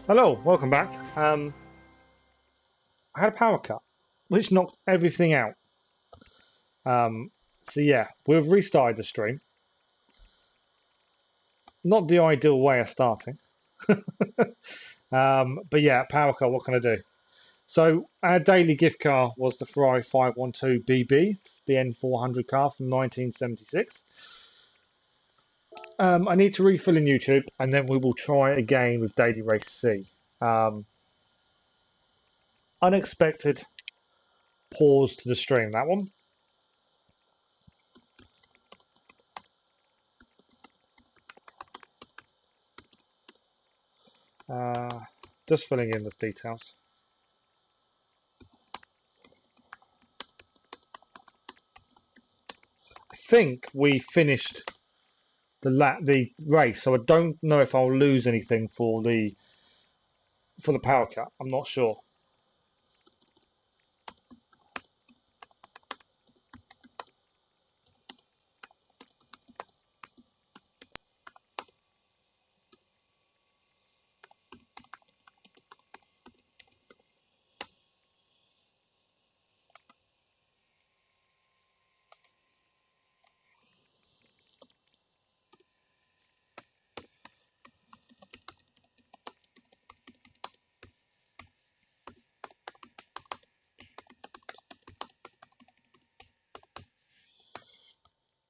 Hello, welcome back. I had a power cut, which knocked everything out. So yeah, we've restarted the stream. Not the ideal way of starting. But yeah, power cut, what can I do? So our daily gift car was the Ferrari 512BB, the N400 car from 1976. I need to refill in YouTube, and then we will try again with Daily Race C. Unexpected pause to the stream, that one. Just filling in the details. I think we finished the race, so I don't know if I'll lose anything for the power cut. I'm not sure.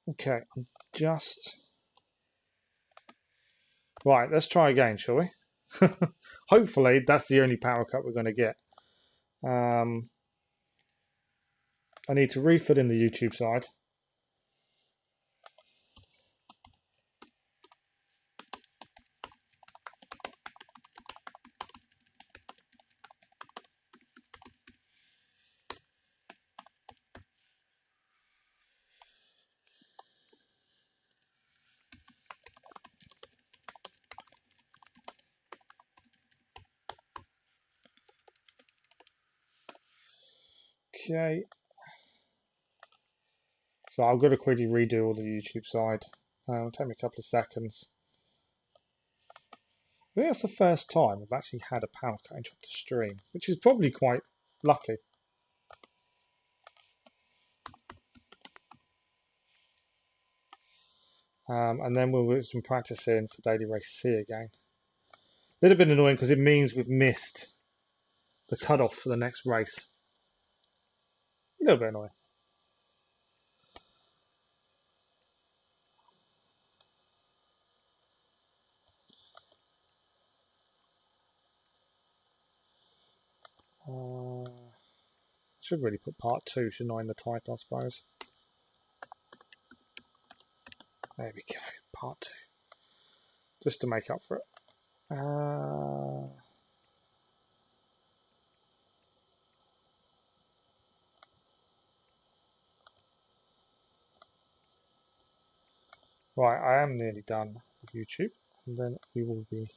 Okay, I'm just right. Let's try again, shall we? Hopefully, that's the only power cut we're going to get. I need to refill in the YouTube side. Okay. So I've got to quickly redo all the YouTube side. It'll take me a couple of seconds. I think that's the first time I've actually had a power cut interrupt the stream, which is probably quite lucky. And then we'll do some practicing for Daily Race C again. A little bit annoying because it means we've missed the cutoff for the next race. A little bit annoying. Should really put part 2, shouldn't I, in the title, I suppose. There we go, part 2. Just to make up for it. Right, I am nearly done with YouTube, and then we will be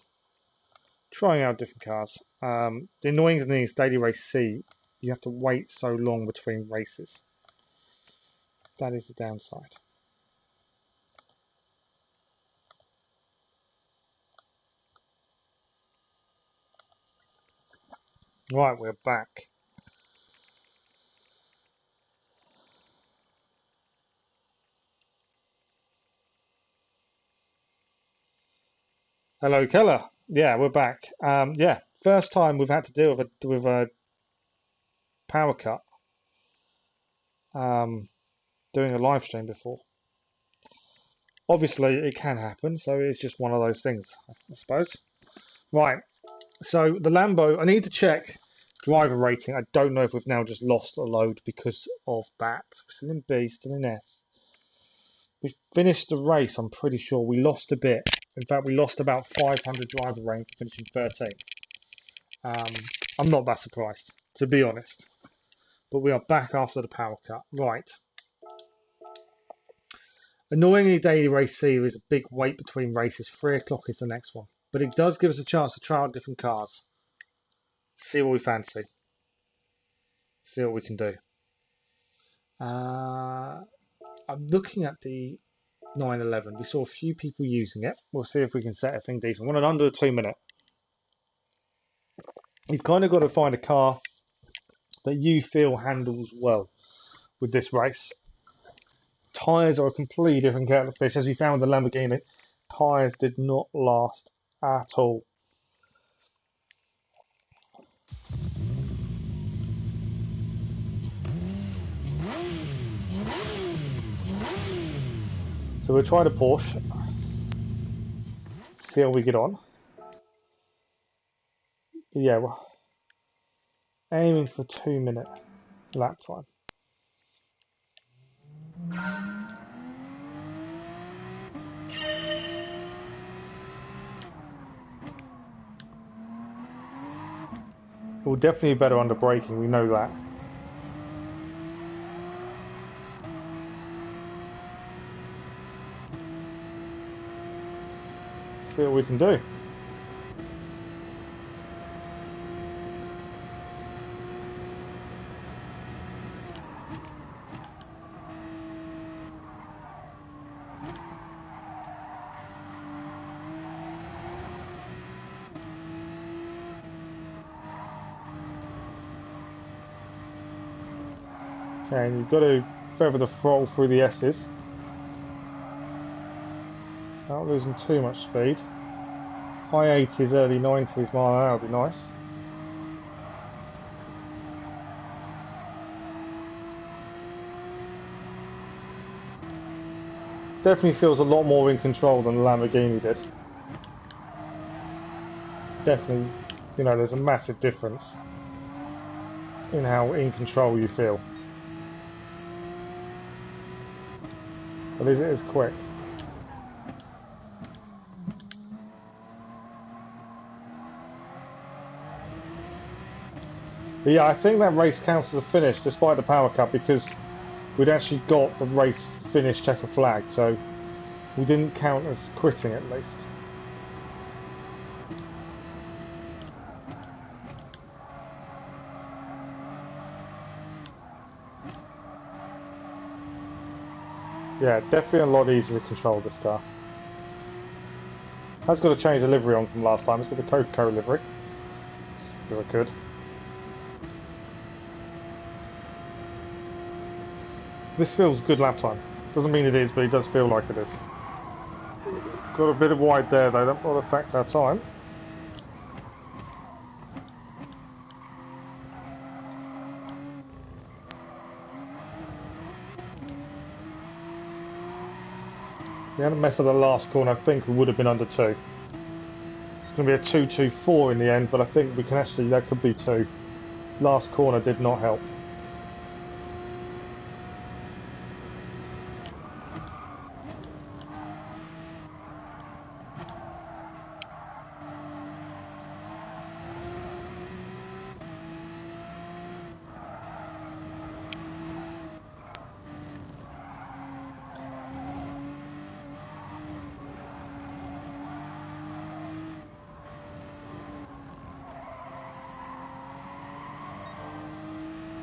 trying out different cars. The annoying thing is Daily Race C, you have to wait so long between races. That is the downside. Right, we're back. Hello, Keller. Yeah, we're back. Yeah, first time we've had to deal with a power cut. Doing a live stream before. Obviously, it can happen, so it's just one of those things, I suppose. Right, so the Lambo, I need to check driver rating. I don't know if we've now just lost a load because of that. We're still in B, still in S. We finished the race, I'm pretty sure. We lost a bit. In fact, we lost about 500 driver rank, finishing 13th. I'm not that surprised, to be honest. But we are back after the power cut. Right. Annoyingly, Daily Race C is a big wait between races. 3 o'clock is the next one. But it does give us a chance to try out different cars. See what we fancy. See what we can do. I'm looking at the 911. We saw a few people using it. We'll see if we can set a thing decent. We want it under a 2 minute. You've kind of got to find a car that you feel handles well with this race. Tyres are a completely different kettle of fish. As we found with the Lamborghini, tyres did not last at all. So we'll try the Porsche, see how we get on. But yeah, we're aiming for 2-minute lap time. We're definitely better under braking, we know that. See what we can do. Okay, and you've got to feather the throttle through the S's. Not losing too much speed. High 80s, early 90s mile an hour would be nice. Definitely feels a lot more in control than the Lamborghini did. Definitely, you know, there's a massive difference in how in control you feel. But it is quick. But yeah, I think that race counts as a finish despite the power cut because we'd actually got the race finish checker flag, so we didn't count as quitting at least. Yeah, definitely a lot easier to control this car. Has got to change the livery on from last time. It's got the Coca-Cola livery because I could. This feels good lap time. Doesn't mean it is, but it does feel like it is. Got a bit of wide there though, that will affect our time. If we hadn't messed up the last corner, I think we would have been under 2. It's going to be a 2.24 in the end, but I think we can actually, that could be 2. Last corner did not help.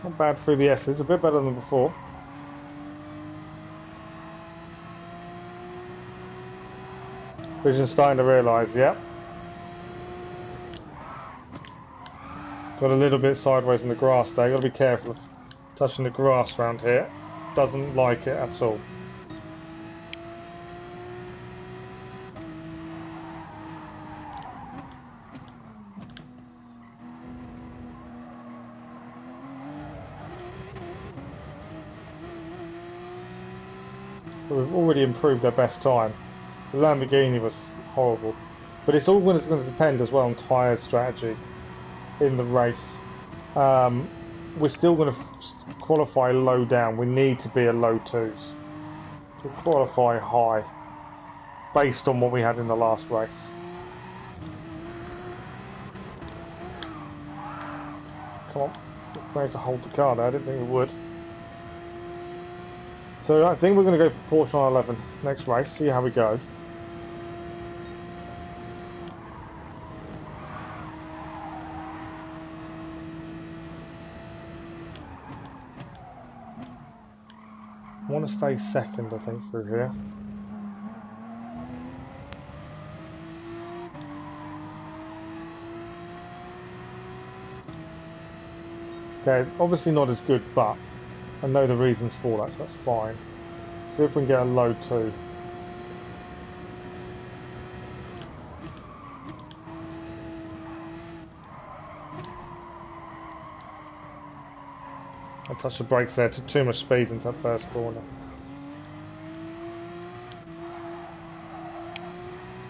Not bad through the S's, a bit better than before. Vision's starting to realise, yep. Got a little bit sideways in the grass there, got to be careful of touching the grass around here. Doesn't like it at all. But we've already improved our best time. The Lamborghini was horrible. But it's all going to depend as well on tyre strategy in the race. We're still going to qualify low down. We need to be a low 2s to qualify high based on what we had in the last race. Come on, we have to hold the car there. I didn't think we would. So I think we're going to go for Porsche 911 next race, see how we go. I want to stay second, I think, through here. Okay, obviously not as good, but I know the reasons for that, so that's fine. See if we can get a low 2. I touched the brakes there, took too much speed into that first corner.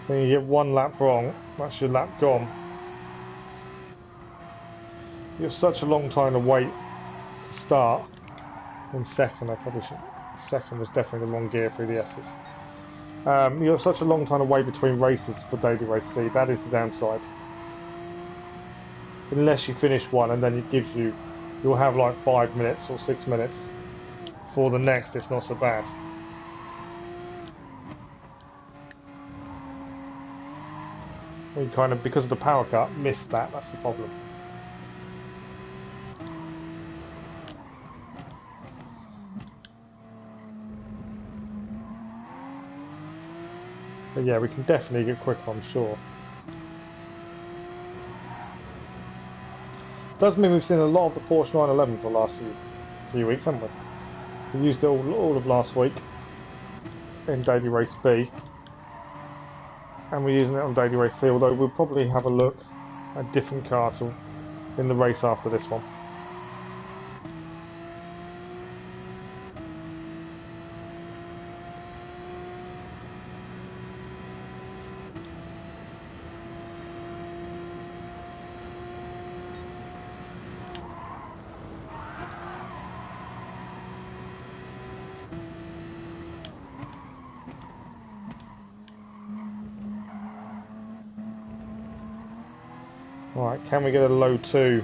Then you get one lap wrong, that's your lap gone. You have such a long time to wait to start. In second, I probably should. Second was definitely the wrong gear through the S's. You have such a long time to wait between races for Daily Race C. That is the downside. Unless you finish one and then it gives you, you'll have like 5 minutes or 6 minutes. For the next, it's not so bad. We kind of, because of the power cut, missed that. That's the problem. But yeah, we can definitely get quicker, I'm sure. Does mean we've seen a lot of the Porsche 911 for the last few weeks, haven't we? We used it all of last week in Daily Race B. And we're using it on Daily Race C, although we'll probably have a look at a different car in the race after this one. Right, can we get a low 2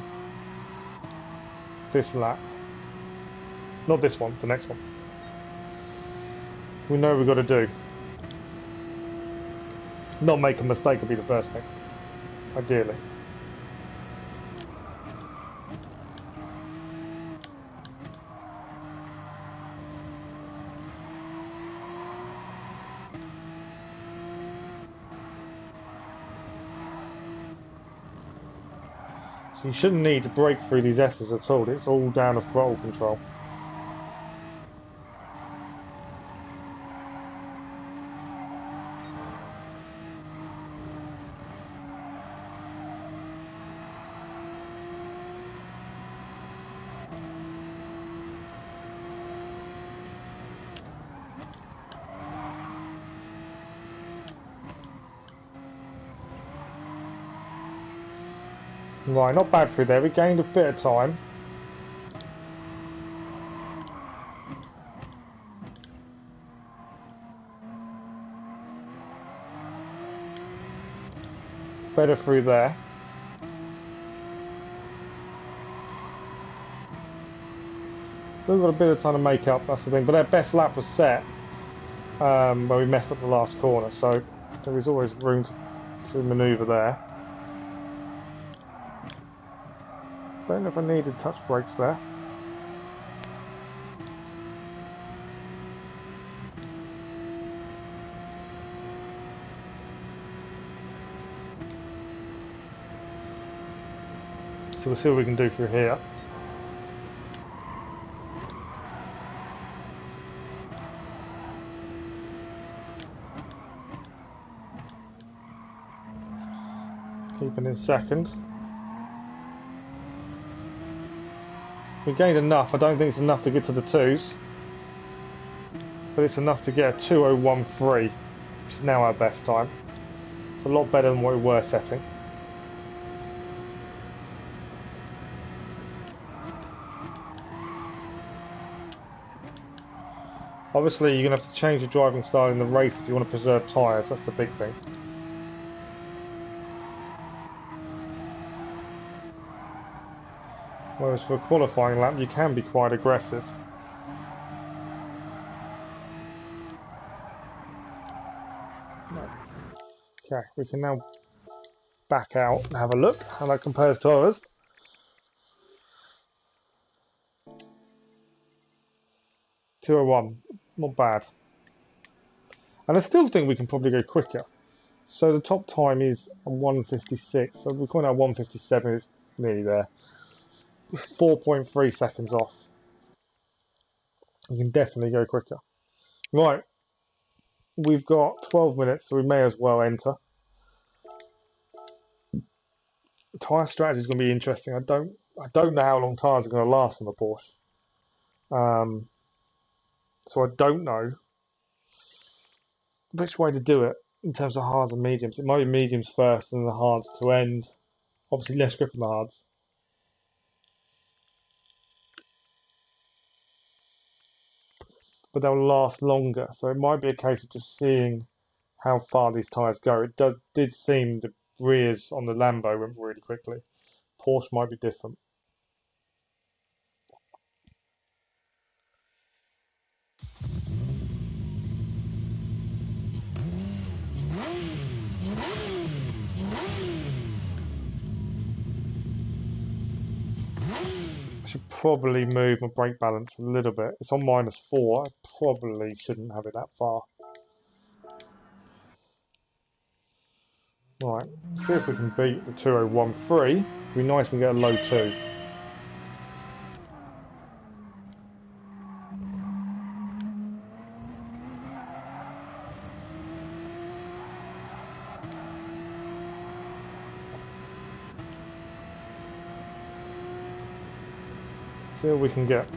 this lap? Not this one, the next one. We know we've got to do. Not make a mistake would be the first thing, ideally. So you shouldn't need to brake through these S's at all, it's all down to throttle control. Right, not bad through there, we gained a bit of time. Better through there. Still got a bit of time to make up, that's the thing, but our best lap was set where we messed up the last corner, so there is always room to manoeuvre there. Don't know if I needed touch brakes there. So we'll see what we can do through here. Keeping in second. We gained enough. I don't think it's enough to get to the 2s, but it's enough to get a 2013, which is now our best time. It's a lot better than what we were setting. Obviously you're going to have to change your driving style in the race if you want to preserve tyres, that's the big thing. Whereas for a qualifying lap you can be quite aggressive. Okay, we can now back out and have a look how that compares to others. .201, not bad. And I still think we can probably go quicker. So the top time is 1:56, so we're calling out 1:57, it's nearly there. 4.3 seconds off. You can definitely go quicker. Right, we've got 12 minutes, so we may as well enter. Tyre strategy is going to be interesting. I don't know how long tyres are going to last on the Porsche. So I don't know which way to do it in terms of hards and mediums. It might be mediums first and the hards to end. Obviously less grip on the hards. But they'll last longer. So it might be a case of just seeing how far these tyres go. It did seem the rears on the Lambo went really quickly. Porsche might be different. I should probably move my brake balance a little bit. It's on -4. I probably shouldn't have it that far. Right, see if we can beat the 2013. It'd be nice if we get a low 2. See what we can get.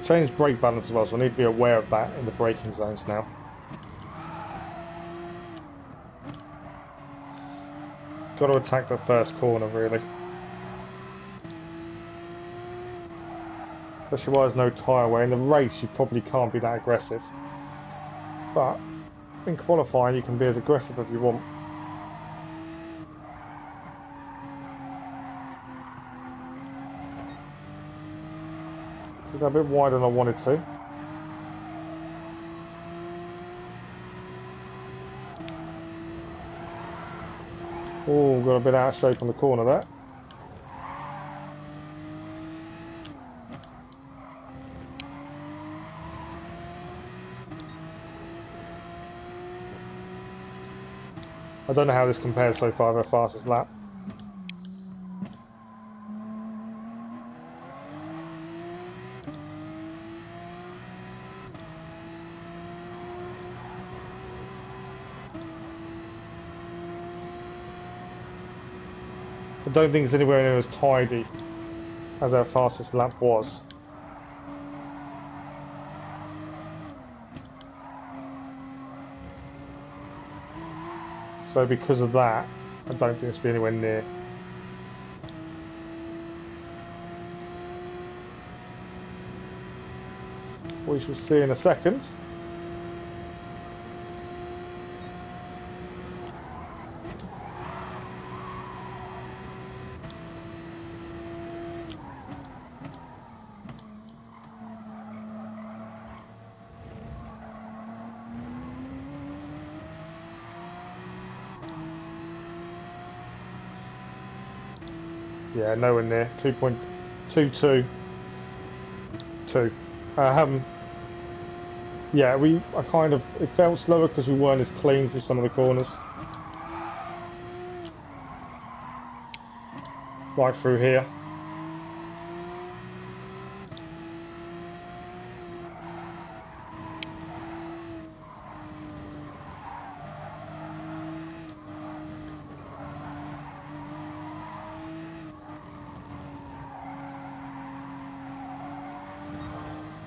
Change brake balance as well, so I need to be aware of that in the braking zones now. Got to attack the first corner, really. Especially while there's no tyre wear. In the race, you probably can't be that aggressive. But in qualifying, you can be as aggressive as you want. Got a bit wider than I wanted to. Oh, got a bit out of shape on the corner there. I don't know how this compares so far with our fastest lap. I don't think it's anywhere near as tidy as our fastest lap was. So because of that, I don't think it's be anywhere near. We shall see in a second. Yeah, nowhere near. 2.222. Yeah, it felt slower because we weren't as clean through some of the corners. Right through here.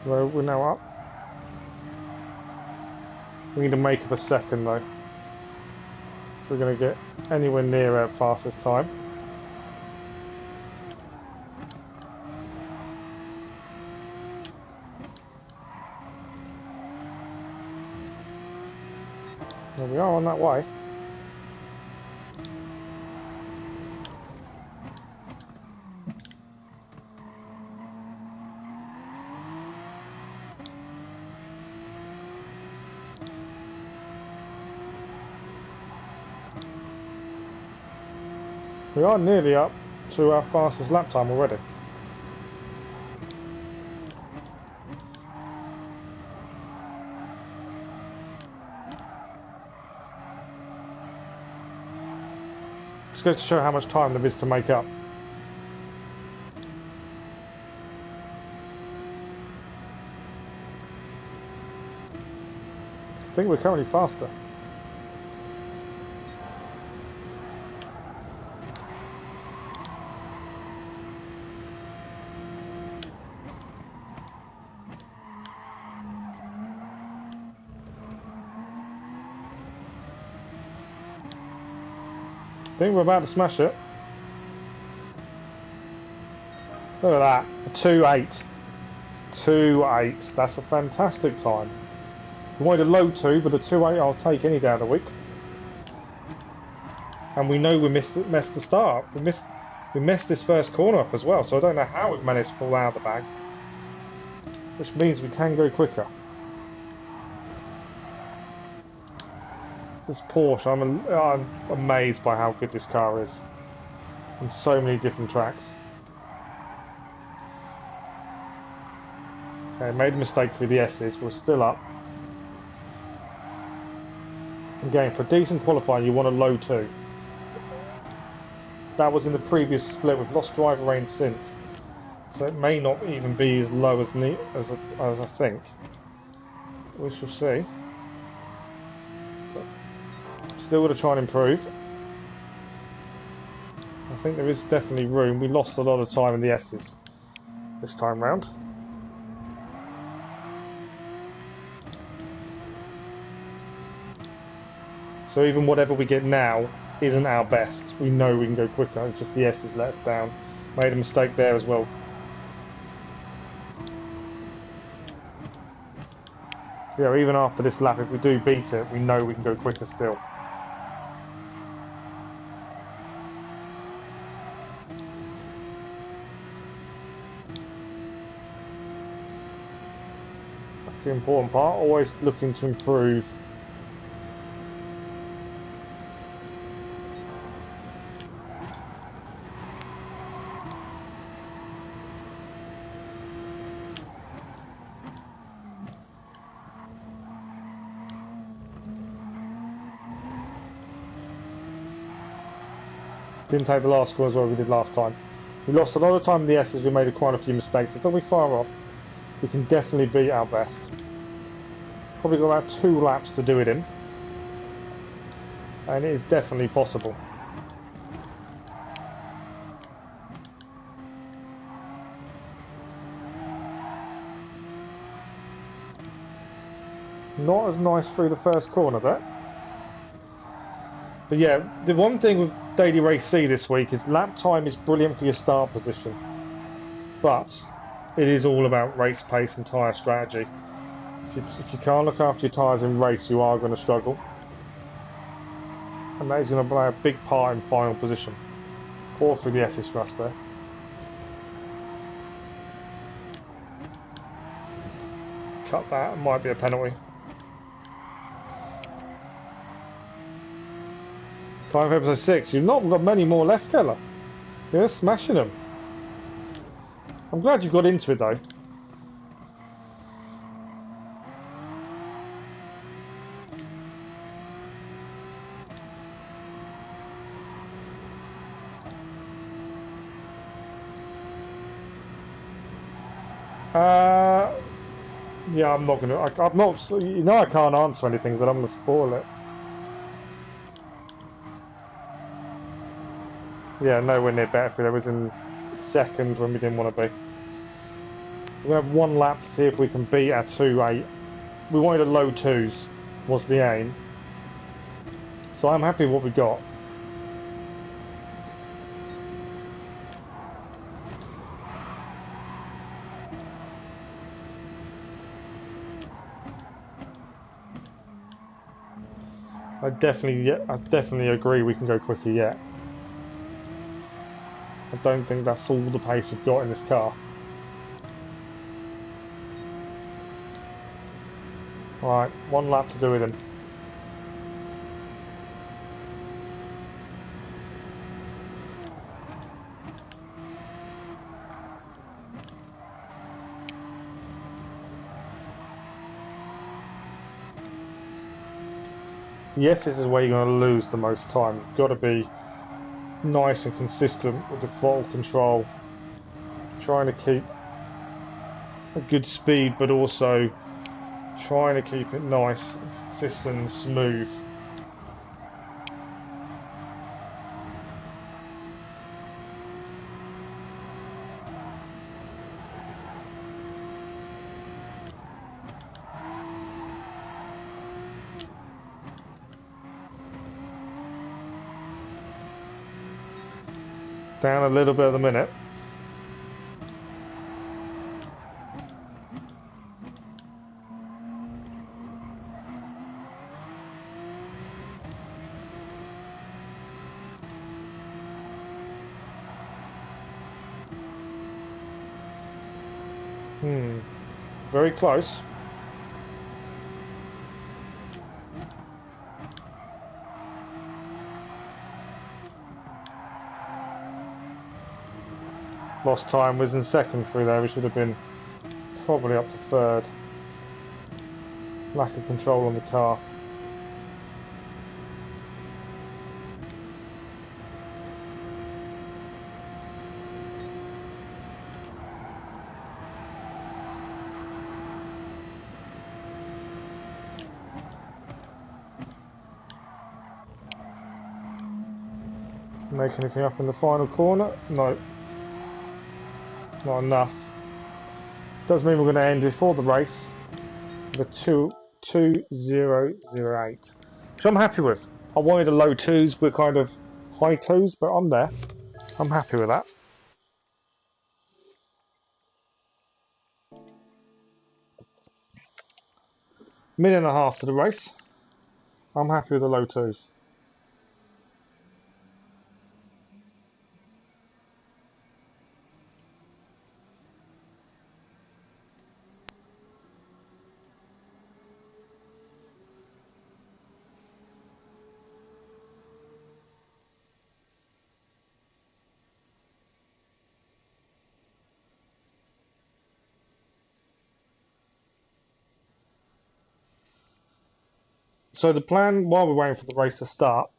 Well, we're now up. We need to make up a second though. We're going to get anywhere near our fastest time. There we are on that way. We are nearly up to our fastest lap time already. Just goes to show how much time there is to make up. I think we're currently faster. I think we're about to smash it. Look at that, a 2.8. 2.8, that's a fantastic time. We wanted a low 2, but a 2.8 I'll take any day of the week. And we know we messed the start. We messed this first corner up as well, so I don't know how we've managed to pull out of the bag. Which means we can go quicker. This Porsche, I'm amazed by how good this car is. On so many different tracks. Okay, made a mistake with the S's, we're still up. Again, for a decent qualifying you want a low 2. That was in the previous split, we've lost driver range since. So it may not even be as low as I think. We shall see. Still got to try and improve. I think there is definitely room. We lost a lot of time in the S's this time round. So even whatever we get now isn't our best. We know we can go quicker. It's just the S's let us down. Made a mistake there as well. So yeah, even after this lap, if we do beat it, we know we can go quicker still. That's the important part. Always looking to improve. Didn't take the last score as well as we did last time. We lost a lot of time in the S's, we made quite a few mistakes. It's not we far off. We can definitely beat our best. Probably got about 2 laps to do it in. And it is definitely possible. Not as nice through the first corner there. But yeah, the one thing with Daily Race C this week is lap time is brilliant for your start position, but it is all about race pace and tyre strategy. If you can't look after your tyres in race, you are going to struggle, and that is going to play a big part in final position. Or through the S's for us there. Cut that, it might be a penalty. Time for episode 6. You've not got many more left, Keller. You're smashing them. I'm glad you've got into it though. Yeah, I'm not gonna. I'm not. You know, I can't answer anything, but I'm gonna spoil it. Yeah, nowhere near Battlefield. I was in second when we didn't want to be. We have 1 lap to see if we can beat our 2.8. We wanted a low 2s, was the aim. So I'm happy with what we got. I definitely agree we can go quicker yet. I don't think that's all the pace we've got in this car. Alright, 1 lap to do with him. Yes, this is where you're going to lose the most time. You've got to be nice and consistent with the throttle control, trying to keep a good speed, but also trying to keep it nice, consistent and smooth. Down a little bit at the minute. Very close. Lost time, was in second through there. We should have been probably up to third. Lack of control on the car. Make anything up in the final corner? No. Not enough. Does mean we're going to end before the race with a 2:20.08, which I'm happy with. I wanted a low twos, we're kind of high twos, but I'm there. I'm happy with that. Minute and a half to the race. I'm happy with the low twos. So the plan, while we're waiting for the race to start,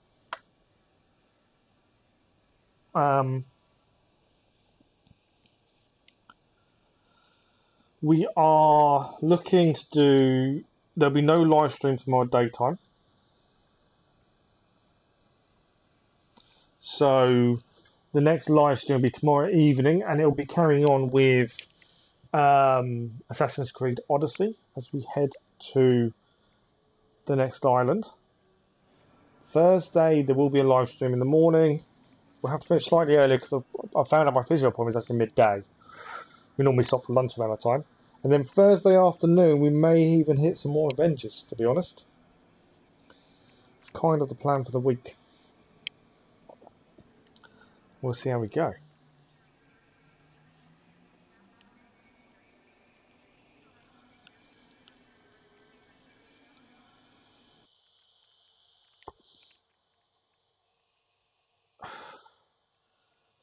we are looking to do, there'll be no live stream tomorrow daytime. So the next live stream will be tomorrow evening, and it'll be carrying on with Assassin's Creed Odyssey as we head to the next island. Thursday there will be a live stream in the morning. We'll have to finish slightly earlier because I found out my physio appointment is actually midday. We normally stop for lunch around that time. And then Thursday afternoon we may even hit some more Avengers, to be honest. It's kind of the plan for the week. We'll see how we go.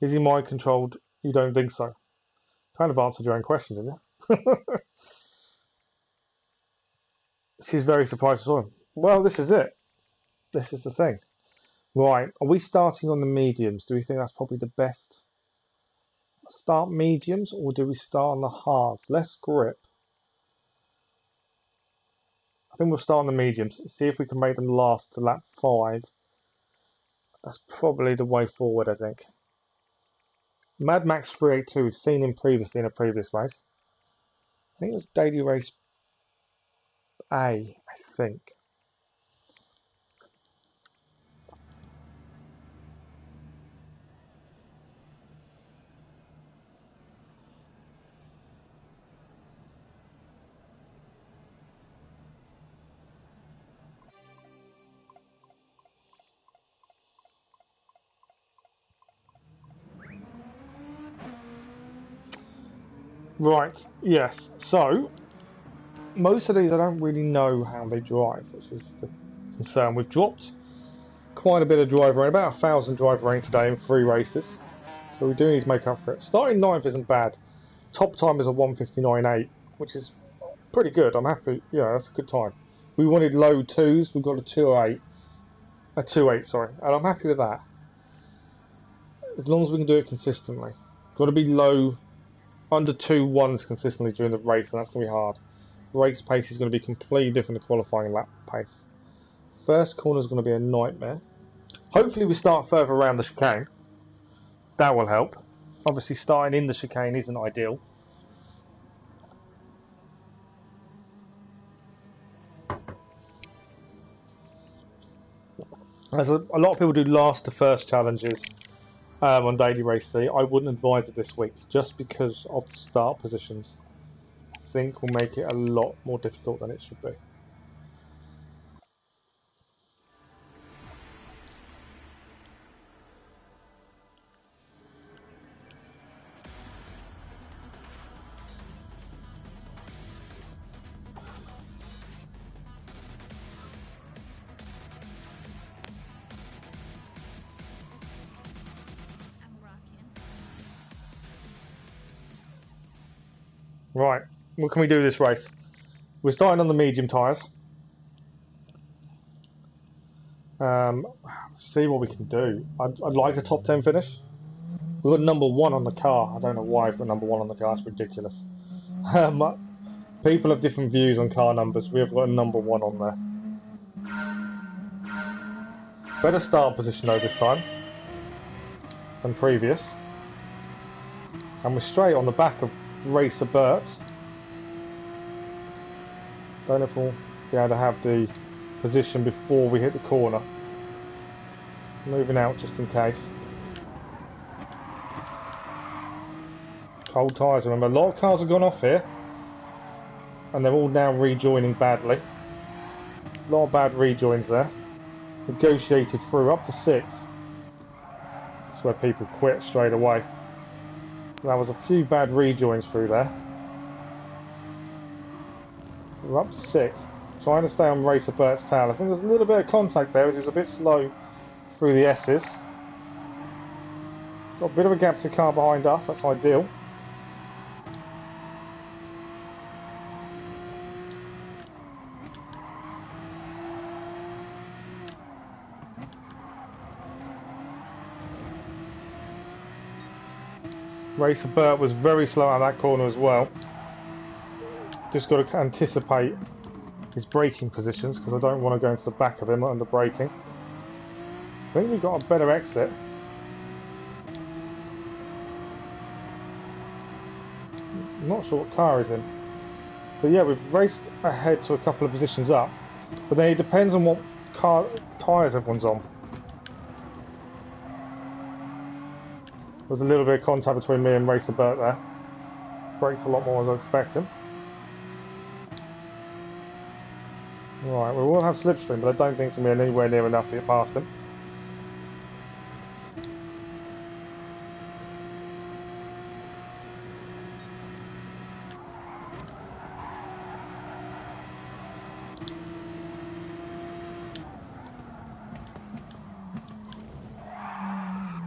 Is he mind controlled? You don't think so? Kind of answered your own question, didn't you? She's very surprised I saw him. Well, this is it. This is the thing. Right, are we starting on the mediums? Do we think that's probably the best? Start mediums, or do we start on the hards? Less grip. I think we'll start on the mediums. See if we can make them last to lap 5. That's probably the way forward, I think. Mad Max 382, we've seen him previously in a previous race. I think it was Daily Race A, I think. Right, yes. So, most of these I don't really know how they drive, which is the concern. We've dropped quite a bit of drive rain, about 1,000 drive rain today in 3 races. So we do need to make up for it. Starting 9th isn't bad. Top time is a 1:59.8, which is pretty good. I'm happy. Yeah, that's a good time. We wanted low 2s. We've got a 2:08. A 2:08, sorry. And I'm happy with that. as long as we can do it consistently. Got to be low, under 2.1s consistently during the race, and that's going to be hard. Race pace is going to be completely different to qualifying lap pace. First corner is going to be a nightmare. Hopefully we start further around the chicane. That will help. Obviously starting in the chicane isn't ideal. As a lot of people do last to first challenges on Daily Race C, I wouldn't advise it this week, just because of the start positions. I think will make it a lot more difficult than it should be. Right, what can we do this race? We're starting on the medium tyres. See what we can do. I'd like a top 10 finish. We've got number 1 on the car. I don't know why we've got number 1 on the car. It's ridiculous. People have different views on car numbers. We have got a number 1 on there. Better start position though this time than previous. And we're straight on the back of Racer Bert. Don't know if we'll be able to have the position before we hit the corner. Moving out just in case. Cold tyres, remember, a lot of cars have gone off here. And they're all now rejoining badly. A lot of bad rejoins there. Negotiated through up to 6th. That's where people quit straight away. There was a few bad rejoins through there. We're up to 6th. Trying to stay on Racer Bert's tail. I think there's a little bit of contact there as he was a bit slow through the S's. Got a bit of a gap to the car behind us, that's ideal. Racer Bert was very slow out of that corner as well. Just got to anticipate his braking positions because I don't want to go into the back of him under braking. I think we've got a better exit. I'm not sure what car is in. But yeah, we've raced ahead to a couple of positions up. But then it depends on what car tyres everyone's on. There's a little bit of contact between me and Racer Bert there. Brakes a lot more as I expected. Right, we will have slipstream, but I don't think it's going to be anywhere near enough to get past him.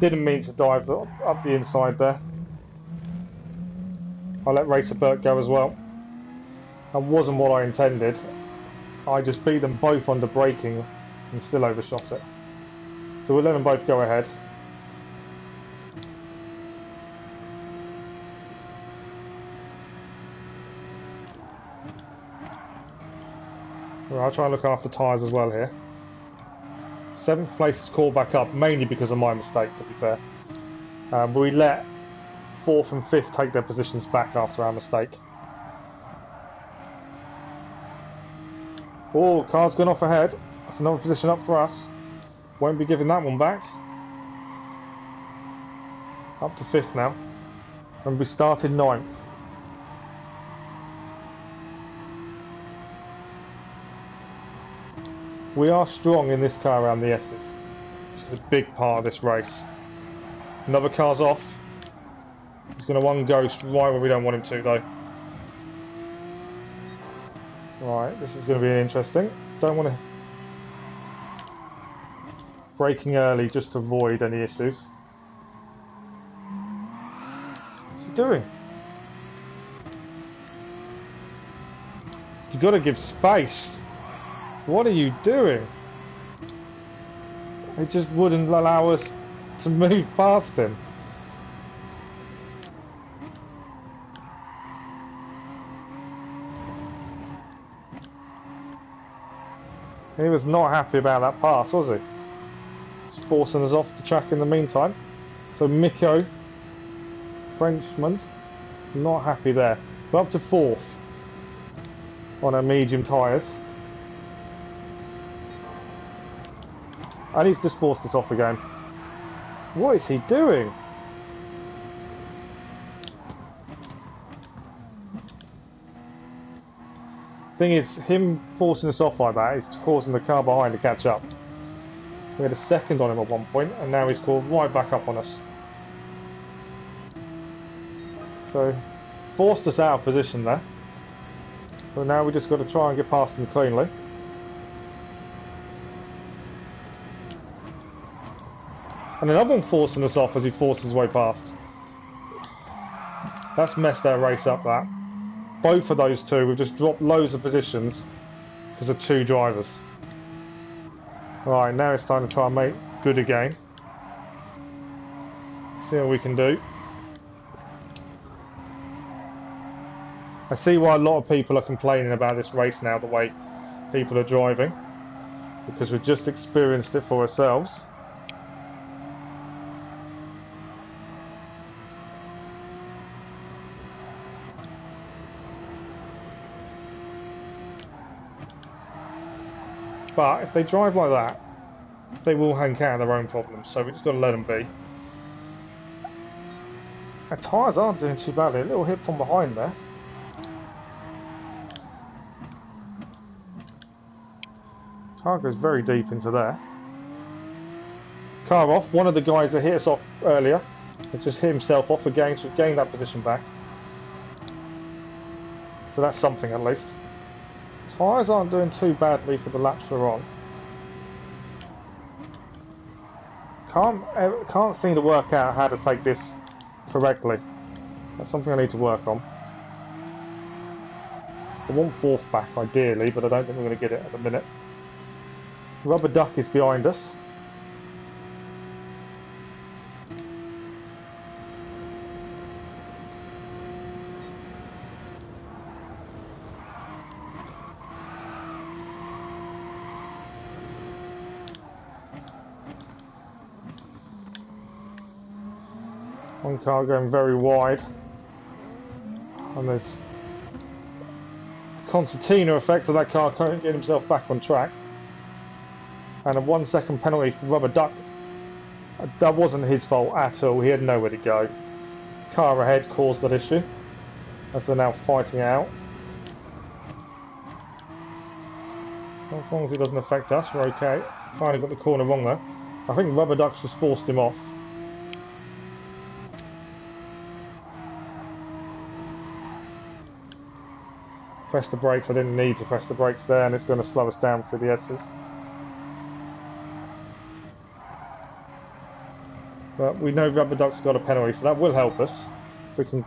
Didn't mean to dive up the inside there. I'll let Racer Bert go as well. That wasn't what I intended. I just beat them both under braking and still overshot it. So we'll let them both go ahead. Right, I'll try and look after tyres as well here. 7th place is called back up, mainly because of my mistake, to be fair. But we let 4th and 5th take their positions back after our mistake. Oh, car's gone off ahead. That's another position up for us. Won't be giving that one back. Up to 5th now. And we started 9th. We are strong in this car around the S's, which is a big part of this race. Another car's off. He's going to one ghost right where we don't want him to though. Right, this is going to be interesting. Don't want to... Braking early just to avoid any issues. What's he doing? You've got to give space. What are you doing? It just wouldn't allow us to move past him. He was not happy about that pass, was he? He's forcing us off the track in the meantime. So Miko, Frenchman, not happy there. We're up to 4th on our medium tyres. And he's just forced us off again. What is he doing? Thing is, him forcing us off like that is causing the car behind to catch up. We had a second on him at one point, and now he's called right back up on us. So, forced us out of position there. But now we just got to try and get past him cleanly. And another one forcing us off as he forced his way past. That's messed our race up, that. Both of those two, we've just dropped loads of positions because of 2 drivers. Right, now it's time to try and make good again. See what we can do. I see why a lot of people are complaining about this race now, the way people are driving. Because we've just experienced it for ourselves. But if they drive like that, they will encounter their own problems, so we just got to let them be. Our tyres aren't doing too badly, a little hit from behind there. Car goes very deep into there. Car off, one of the guys that hit us off earlier has just hit himself off again, so we've gained that position back. So that's something at least. Tyres aren't doing too badly for the laps we're on. Can't seem to work out how to take this correctly. That's something I need to work on. I want 4th back ideally, but I don't think we're going to get it at the minute. Rubber Duck is behind us. One car going very wide, and there's a concertina effect of that car can't get himself back on track, and a 1 second penalty for Rubber Duck. That wasn't his fault at all, he had nowhere to go. Car ahead caused that issue, as they're now fighting out. As long as it doesn't affect us, we're okay. Kind of got the corner wrong there. I think Rubber Duck's just forced him off. Press the brakes, I didn't need to press the brakes there, and it's going to slow us down through the S's. But we know Rubber Duck's got a penalty, so that will help us if we can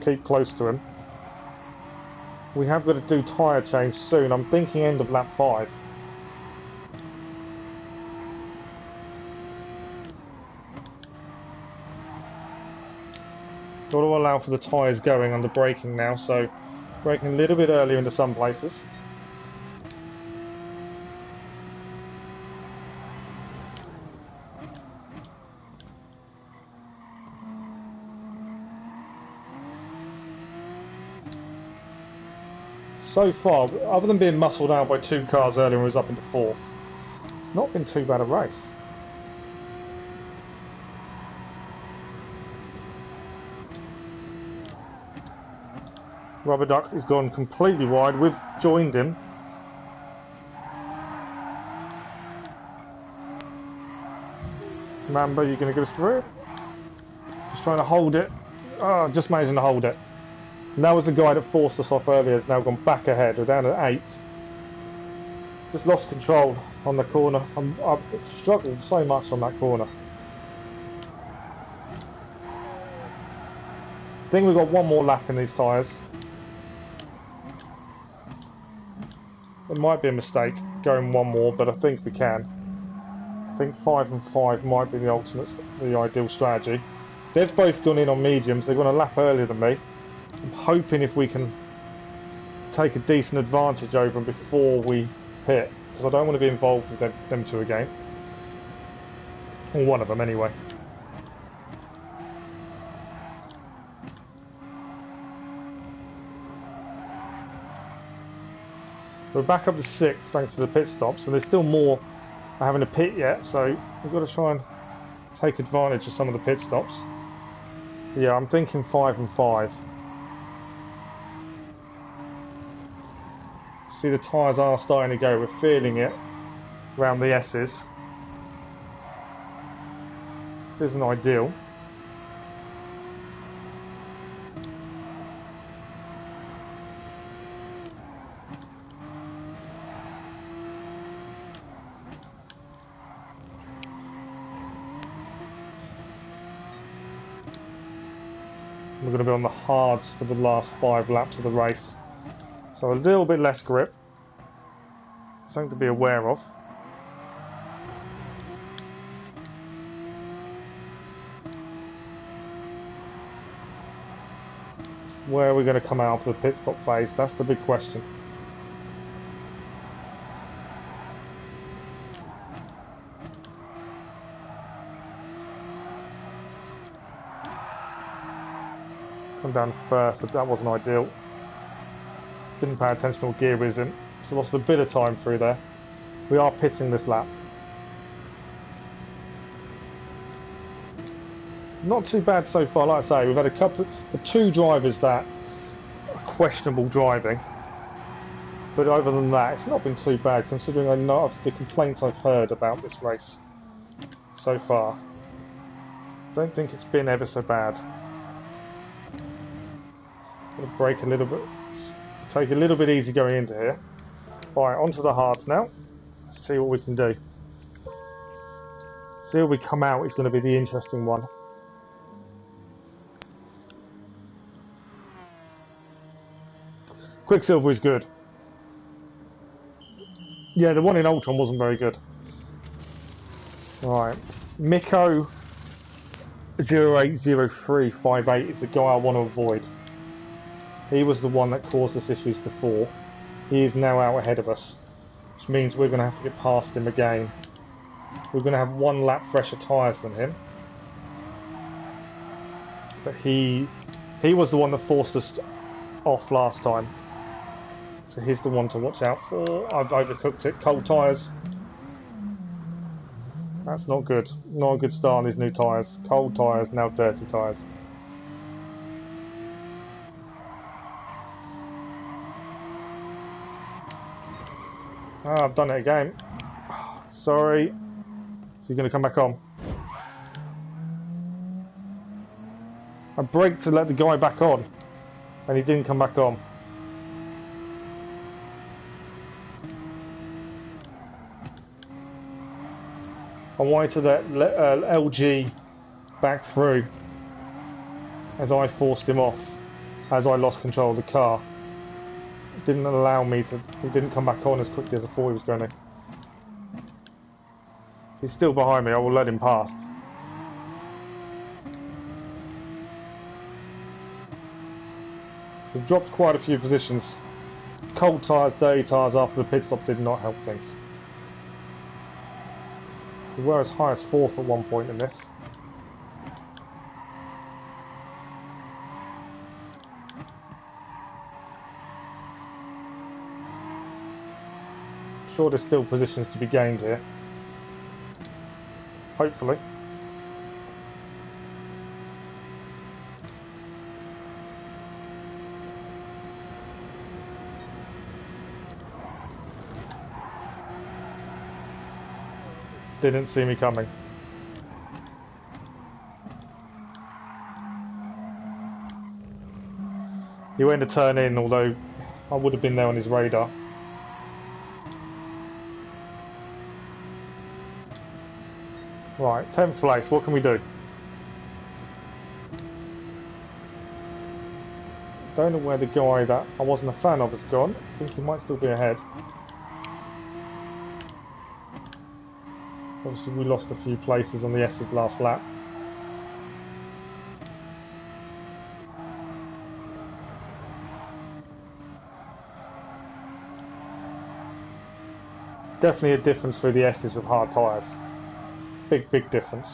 keep close to him. We have got to do tyre change soon. I'm thinking end of lap 5. Got to allow for the tyres going under braking now, so braking a little bit earlier into some places. So far, other than being muscled out by 2 cars earlier and was up into 4th, it's not been too bad a race. Rubber Duck has gone completely wide. We've joined him. Mamba, you're going to get us through? Just trying to hold it. Oh, just managing to hold it. And that was the guy that forced us off earlier. Has now gone back ahead. We're down at 8th. Just lost control on the corner. I've struggled so much on that corner. I think we've got one more lap in these tyres. It might be a mistake going one more, but I think we can. I think 5 and 5 might be the ideal strategy. They've both gone in on mediums. They've gone a lap earlier than me. I'm hoping if we can take a decent advantage over them before we pit, because I don't want to be involved with them two again. Or one of them anyway. We're back up to 6th thanks to the pit stops, and there's still more I haven't a pit yet, so we've got to try and take advantage of some of the pit stops. Yeah, I'm thinking 5 and 5. See, the tyres are starting to go. We're feeling it around the S's. This isn't ideal. We're going to be on the hards for the last 5 laps of the race. So a little bit less grip. Something to be aware of. Where are we going to come out of the pit stop phase? That's the big question. Come down first, that wasn't ideal. Didn't pay attention what gear was in, so lost a bit of time through there. We are pitting this lap. Not too bad so far, like I say, we've had a couple of 2 drivers that are questionable driving. But other than that, it's not been too bad considering a lot of the complaints I've heard about this race so far. Don't think it's been ever so bad. Gonna brake a little bit, take a little bit easy going into here. Right, onto the hards now. Let's see what we can do. See how we come out is going to be the interesting one. Quicksilver is good. Yeah, the one in Ultron wasn't very good. Right, Miko 080358 is the guy I want to avoid. He was the one that caused us issues before. He is now out ahead of us, which means we're going to have to get past him again. We're going to have 1 lap fresher tyres than him. But he was the one that forced us off last time. So he's the one to watch out for. I've overcooked it. Cold tyres. That's not good. Not a good start on these new tyres. Cold tyres, now dirty tyres. Ah, I've done it again. Sorry. Is he going to come back on? I braked to let the guy back on, and he didn't come back on. I wanted to let LG back through as I forced him off, as I lost control of the car. It didn't allow me to, he didn't come back on as quickly as I thought he was going to. He's still behind me, I will let him pass. We've dropped quite a few positions. Cold tyres, dirty tyres after the pit stop did not help things. We were as high as 4th at one point in this. Sure, there's still positions to be gained here. Hopefully. Didn't see me coming. He went to turn in, although I would have been there on his radar. Right, 10th place, what can we do? Don't know where the guy that I wasn't a fan of has gone. I think he might still be ahead. Obviously we lost a few places on the S's last lap. Definitely a difference through the S's with hard tyres. Big difference.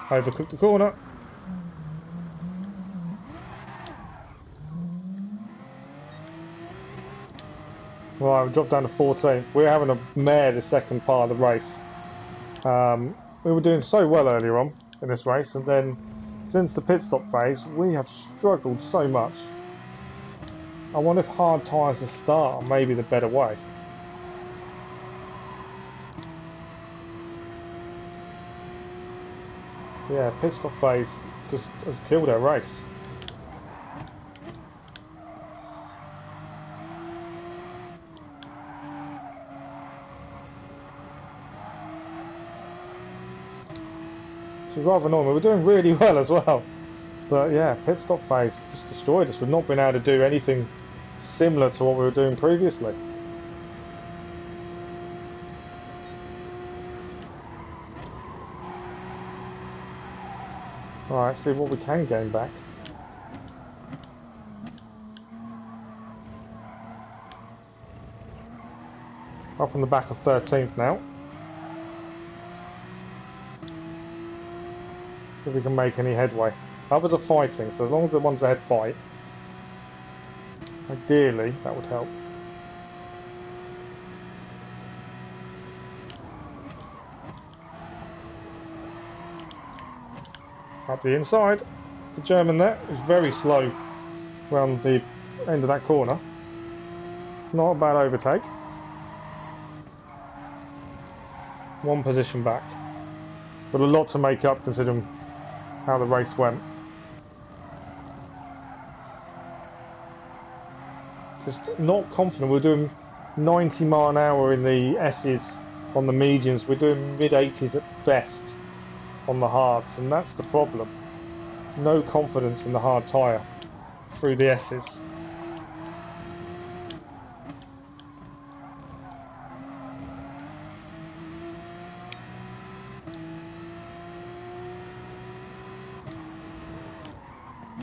Overcooked the corner. Right, we dropped down to 14th. We're having a mare the second part of the race. We were doing so well earlier on in this race, and then since the pit stop phase, we have struggled so much. I wonder if hard tyres to start are maybe the better way. Yeah, pit stop phase just has killed our race. Which is rather annoying. We were doing really well as well. But yeah, pit stop phase just destroyed us. We've not been able to do anything similar to what we were doing previously. Alright, see what we can gain back. Up on the back of 13th now. See if we can make any headway. Others are fighting, so as long as the ones ahead fight, ideally that would help. Up the inside. The German there is very slow around the end of that corner. Not a bad overtake. One position back. But a lot to make up considering how the race went. Just not confident. We're doing 90 mile an hour in the S's on the mediums. We're doing mid-80s at best on the hards, and that's the problem. No confidence in the hard tyre through the S's.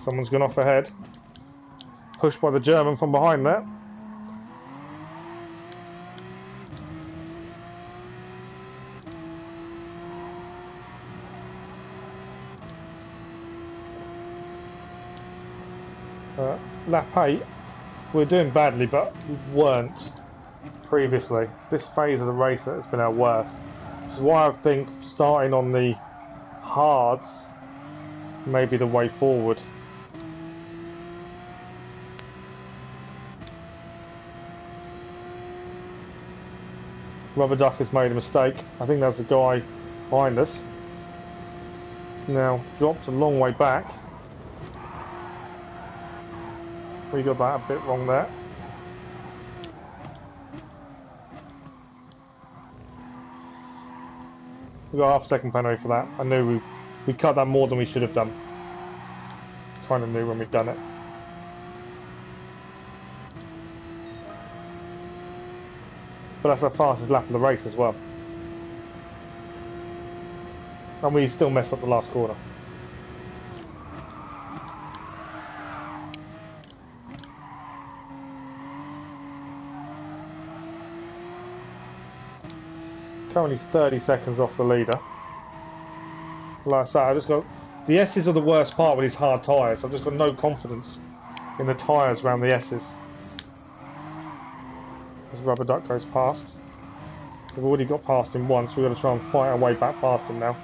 Someone's gone off ahead. Pushed by the German from behind there. Lap 8, we were doing badly, but we weren't previously. It's this phase of the race that has been our worst. Which is why I think starting on the hards may be the way forward. Rubber Duck has made a mistake. I think that's the guy behind us. It's now dropped a long way back. We got that a bit wrong there. We got half a second penalty for that. I knew we cut that more than we should have done. Kind of knew when we'd done it. But that's our fastest lap of the race as well. And we still messed up the last corner. Currently 30 seconds off the leader. Like I say, I just got the S's are the worst part with these hard tyres. I've just got no confidence in the tyres around the S's. As Rubber Duck goes past. We've already got past him once. We've got to try and fight our way back past him now.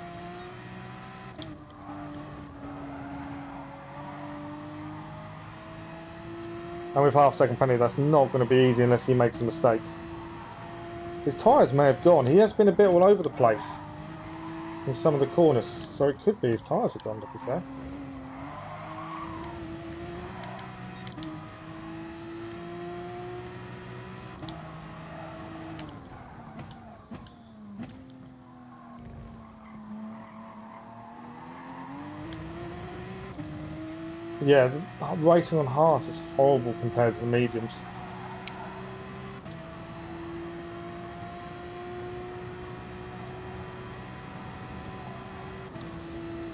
And with half second penalty, that's not going to be easy unless he makes a mistake. His tyres may have gone. He has been a bit all over the place in some of the corners, so it could be his tyres have gone, to be fair. Yeah, racing on hards is horrible compared to the mediums.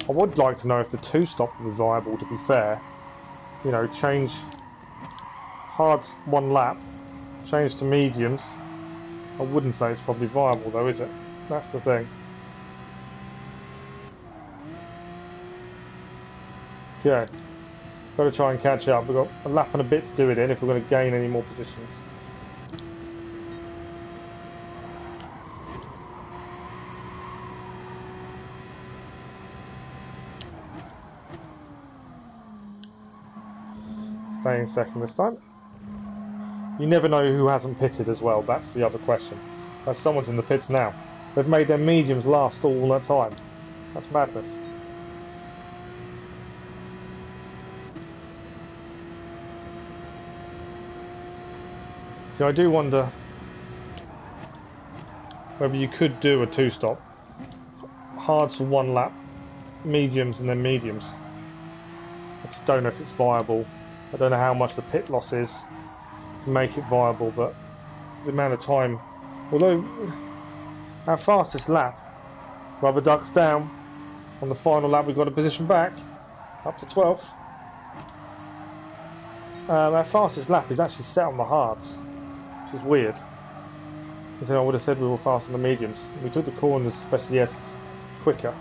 I would like to know if the two-stop would be viable, to be fair. You know, change hards 1 lap, change to mediums. I wouldn't say it's probably viable though, is it? That's the thing. Okay, got to try and catch up. We've got a lap and a bit to do it in if we're going to gain any more positions. Staying second this time. You never know who hasn't pitted as well, that's the other question. Someone's in the pits now. They've made their mediums last all that time. That's madness. See, I do wonder whether you could do a two-stop. Hards for 1 lap, mediums and then mediums. I just don't know if it's viable. I don't know how much the pit loss is to make it viable, but the amount of time, although our fastest lap, rubber ducks down, on the final lap we got a position back, up to 12th. Our fastest lap is actually set on the hards, which is weird. Because I would have said we were fast on the mediums. We took the corners, especially S, quicker.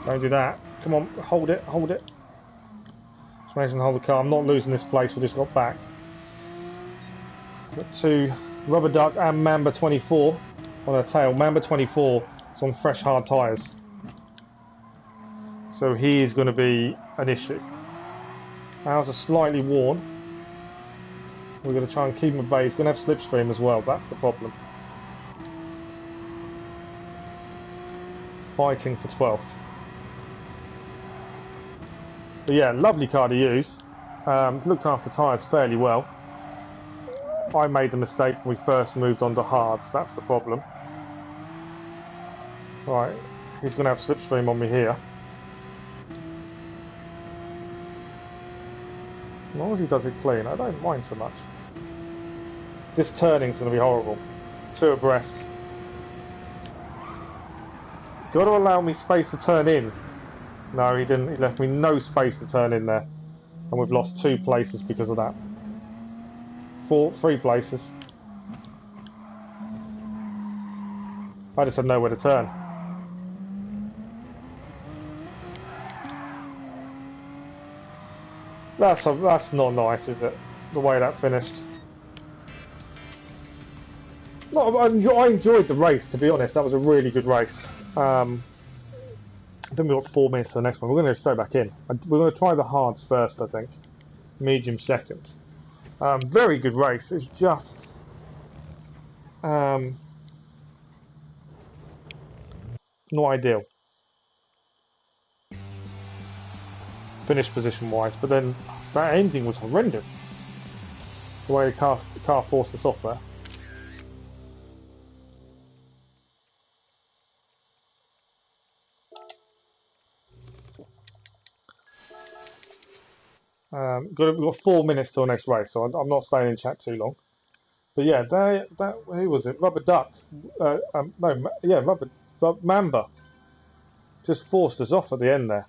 Don't do that. Come on, hold it, hold it. Just managing to hold the car. I'm not losing this place, we just got back. Got 2 Rubber Duck and Mamba 24 on her tail. Mamba 24 is on fresh hard tyres. So he is going to be an issue. Ours are slightly worn. We're going to try and keep him at bay. He's going to have slipstream as well, that's the problem. Fighting for 12th. But yeah, lovely car to use. Looked after tyres fairly well. I made the mistake when we first moved on to hards, that's the problem. Right, he's going to have slipstream on me here. As long as he does it clean, I don't mind so much. This turning's going to be horrible. 2 abreast. Got to allow me space to turn in. No, he didn't. He left me no space to turn in there. And we've lost 2 places because of that. 3 places. I just had nowhere to turn. That's not nice, is it? The way that finished. No, I enjoyed the race, to be honest. That was a really good race. Then we've got 4 minutes to the next one. We're going to go straight back in. We're going to try the hards first, I think. Medium second. Very good race. It's just not ideal. Finish position wise, but then that ending was horrendous. The way the car forced us off there. We've got 4 minutes till the next race, so I'm not staying in chat too long. But yeah, who was it? Rubber Duck. Mamba just forced us off at the end there.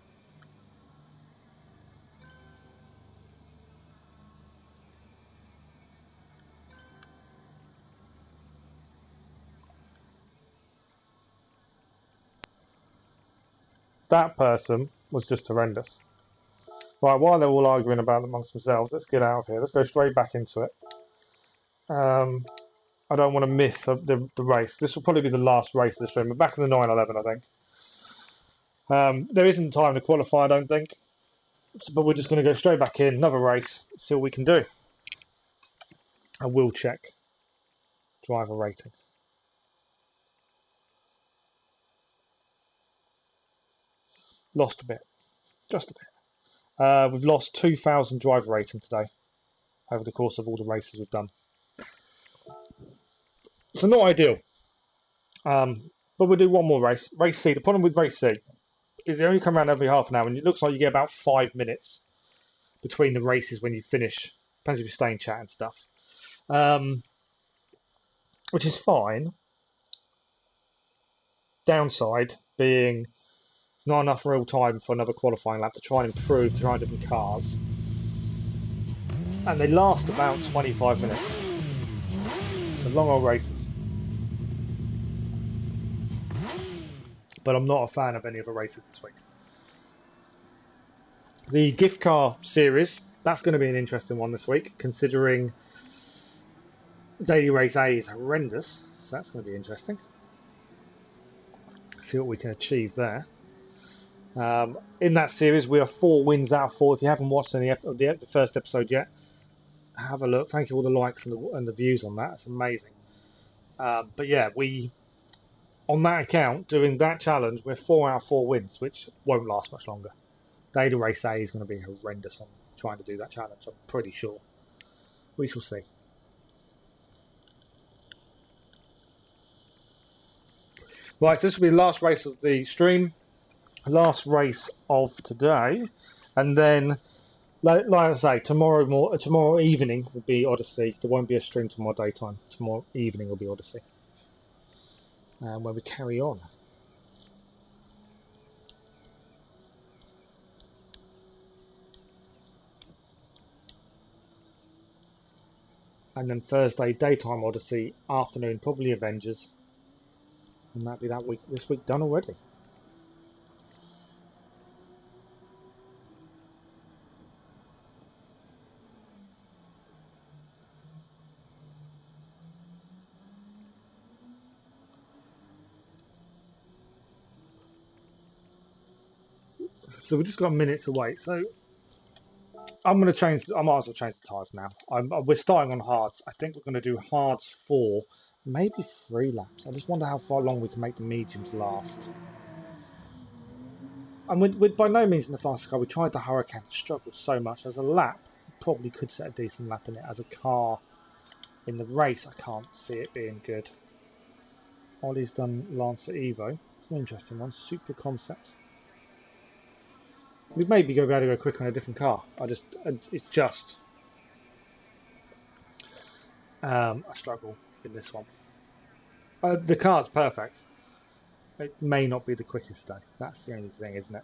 That person was just horrendous. Right, while they're all arguing about it amongst themselves, let's get out of here. Let's go straight back into it. I don't want to miss the race. This will probably be the last race of the stream. We're back in the 911, I think. There isn't time to qualify, I don't think. But we're just going to go straight back in, another race, see what we can do. I will check driver rating. Lost a bit, just a bit. We've lost 2,000 driver rating today over the course of all the races we've done. So not ideal. But we'll do one more race. Race C. The problem with race C is they only come around every half an hour, and it looks like you get about 5 minutes between the races when you finish. Depends if you stay in chat and stuff. Which is fine. Downside being it's not enough real time for another qualifying lap to try and improve, to try different cars. And they last about 25 minutes. So long old races. But I'm not a fan of any of the races this week. The gift car series, that's going to be an interesting one this week, considering daily race A is horrendous. So that's going to be interesting. See what we can achieve there. In that series, we are 4 wins out of 4. If you haven't watched any of the first episode yet, have a look. Thank you for all the likes and the views on that. It's amazing. But yeah, we on that account doing that challenge, we're 4 out of 4 wins, which won't last much longer. Daily race A is going to be horrendous on trying to do that challenge. I'm pretty sure. We shall see. Right, so this will be the last race of the stream, last race of today, and then, like I say, tomorrow evening will be Odyssey. There won't be a stream tomorrow daytime. Tomorrow evening will be Odyssey, where we carry on. And then Thursday daytime Odyssey, afternoon probably Avengers, and that'll be this week done already. So we've just got a minute to wait. So I'm going to change. I might as well change the tyres now. We're starting on hards. I think we're going to do hards 4, maybe 3 laps. I just wonder how far long we can make the mediums last. And we're by no means in the fastest car. We tried the Hurricane, struggled so much. As a lap, probably could set a decent lap in it. As a car in the race, I can't see it being good. Ollie's done Lancer Evo. It's an interesting one. Super concept. We maybe be able to go quick on a different car. It's just a struggle in this one. The car's perfect. It may not be the quickest though. That's the only thing, isn't it?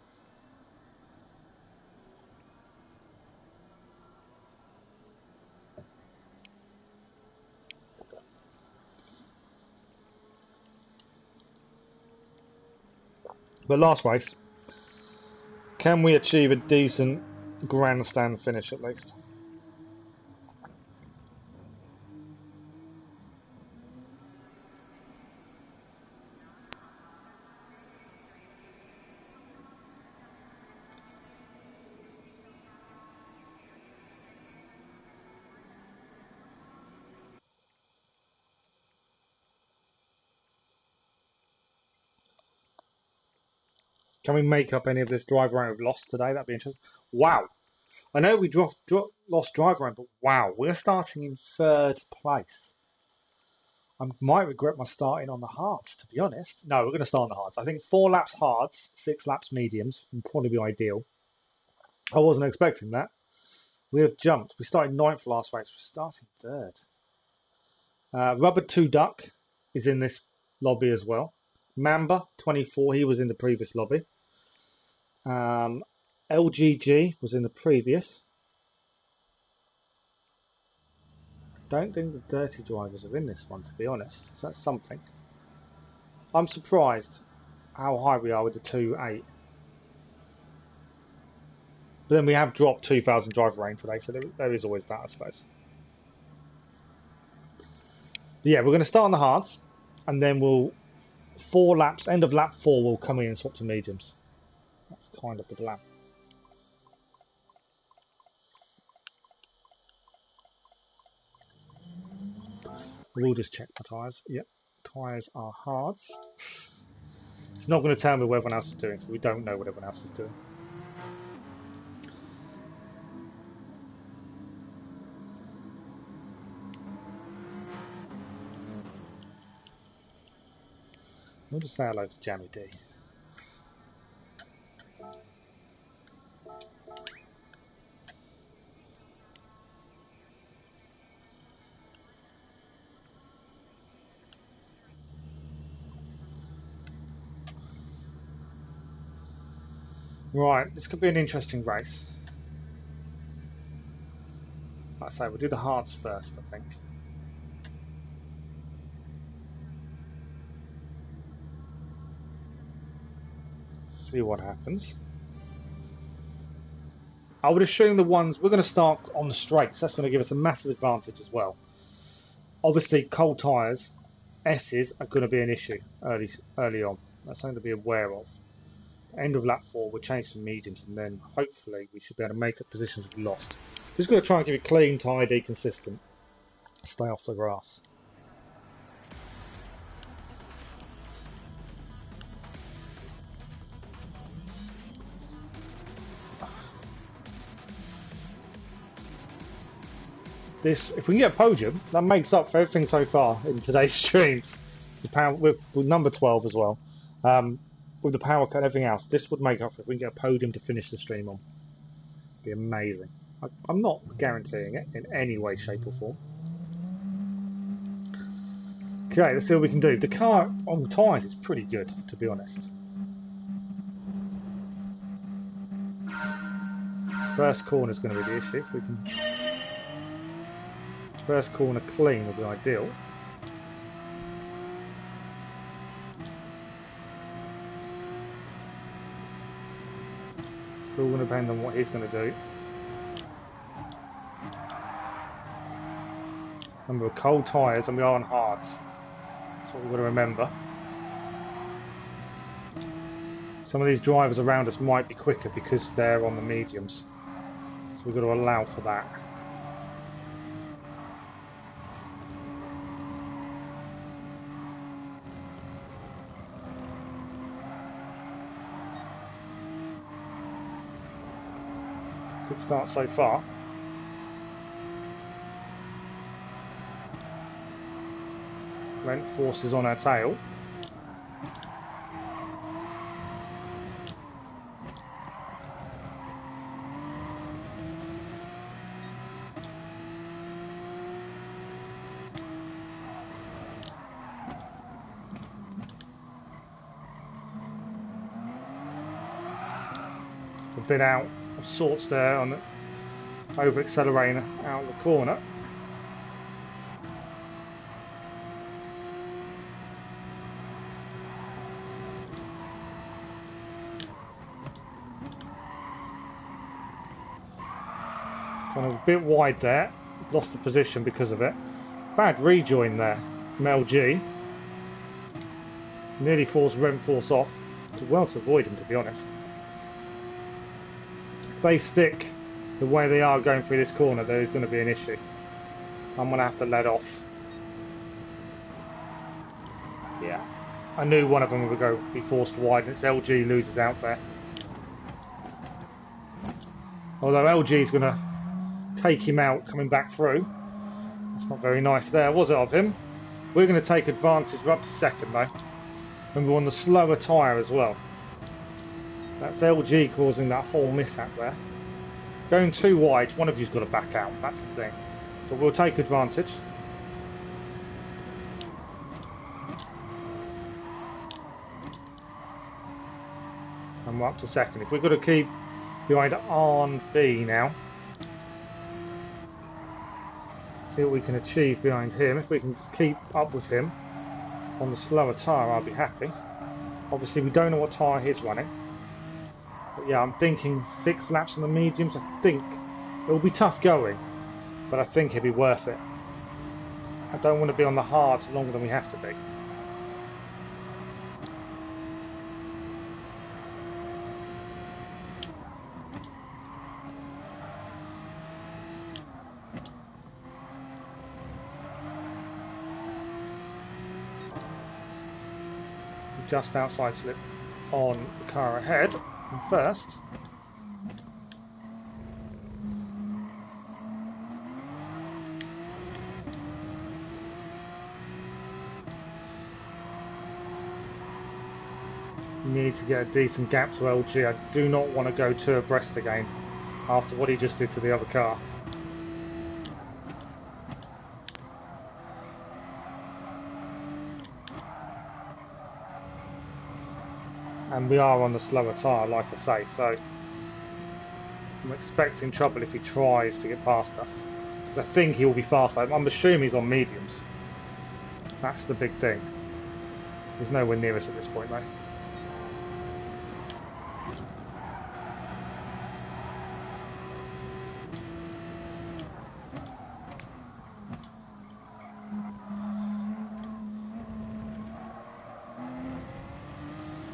But last race, can we achieve a decent grandstand finish at least? Can we make up any of this drive around we've lost today? That'd be interesting. Wow. I know we lost drive around, but wow, we're starting in 3rd place. I might regret my starting on the hards, to be honest. No, we're going to start on the hards. I think 4 laps hards, 6 laps mediums would probably be ideal. I wasn't expecting that. We have jumped. We started 9th last race. We're starting 3rd. Rubber 2 Duck is in this lobby as well. Mamba 24, he was in the previous lobby. LGG was in the previous. Don't think the dirty drivers are in this one, to be honest. So that's something. I'm surprised how high we are with the 2.8. But then we have dropped 2,000 driver rating today, so there is always that, I suppose. But yeah, we're going to start on the hards, and then we'll 4 laps. End of lap 4, we'll come in and swap to mediums. That's kind of the plan. We'll just check the tyres. Yep, tyres are hards. It's not going to tell me what everyone else is doing, so we don't know what everyone else is doing. We'll just say hello to Jammy D. Right, this could be an interesting race. Like I say, we'll do the hards first, I think. See what happens. I would assume the ones we're going to start on the straights. That's going to give us a massive advantage as well. Obviously, cold tyres, S's are going to be an issue early on. That's something to be aware of. End of lap 4, we'll change to mediums, and then hopefully we should be able to make up positions we've lost. Just going to try and keep it clean, tidy, consistent. Stay off the grass. This, if we can get a podium, that makes up for everything so far in today's streams. With number 12 as well. With the power cut and everything else, this would make up for if we can get a podium to finish the stream on. It'd be amazing. I'm not guaranteeing it in any way, shape or form. Okay, let's see what we can do. The car on the tyres is pretty good, to be honest. First corner is going to be the issue. If we can... First corner clean would be ideal. It's all going to depend on what he's going to do. Remember, we're cold tyres and we are on hards. That's what we've got to remember. Some of these drivers around us might be quicker because they're on the mediums. So we've got to allow for that. Good start so far. Rent force is on our tail. A bit out of sorts there on the over accelerator out of the corner. Kind of a bit wide there, lost the position because of it. Bad rejoin there from LG. Nearly forced Renforce off. It's well to avoid him, to be honest. If they stick the way they are going through this corner, there is going to be an issue. I'm going to have to let off. Yeah, I knew one of them would be forced wide, and it's LG loses out there. Although LG is going to take him out coming back through. That's not very nice there, was it, of him? We're going to take advantage. We're up to second though, and we're on the slower tyre as well. That's LG causing that whole mishap there. Going too wide, one of you's got to back out, that's the thing. But we'll take advantage. And we're up to second. If we've got to keep behind R and B now, see what we can achieve behind him. If we can just keep up with him on the slower tyre, I'll be happy. Obviously we don't know what tyre he's running. But yeah, I'm thinking 6 laps on the mediums. I think it will be tough going, but I think it'll be worth it. I don't want to be on the hards longer than we have to be. Just outside slip on the car ahead. And first, need to get a decent gap to LG. I do not want to go two abreast again after what he just did to the other car. And we are on the slower tyre, like I say, so I'm expecting trouble if he tries to get past us. Because I think he will be faster. I'm assuming he's on mediums. That's the big thing. He's nowhere near us at this point, though.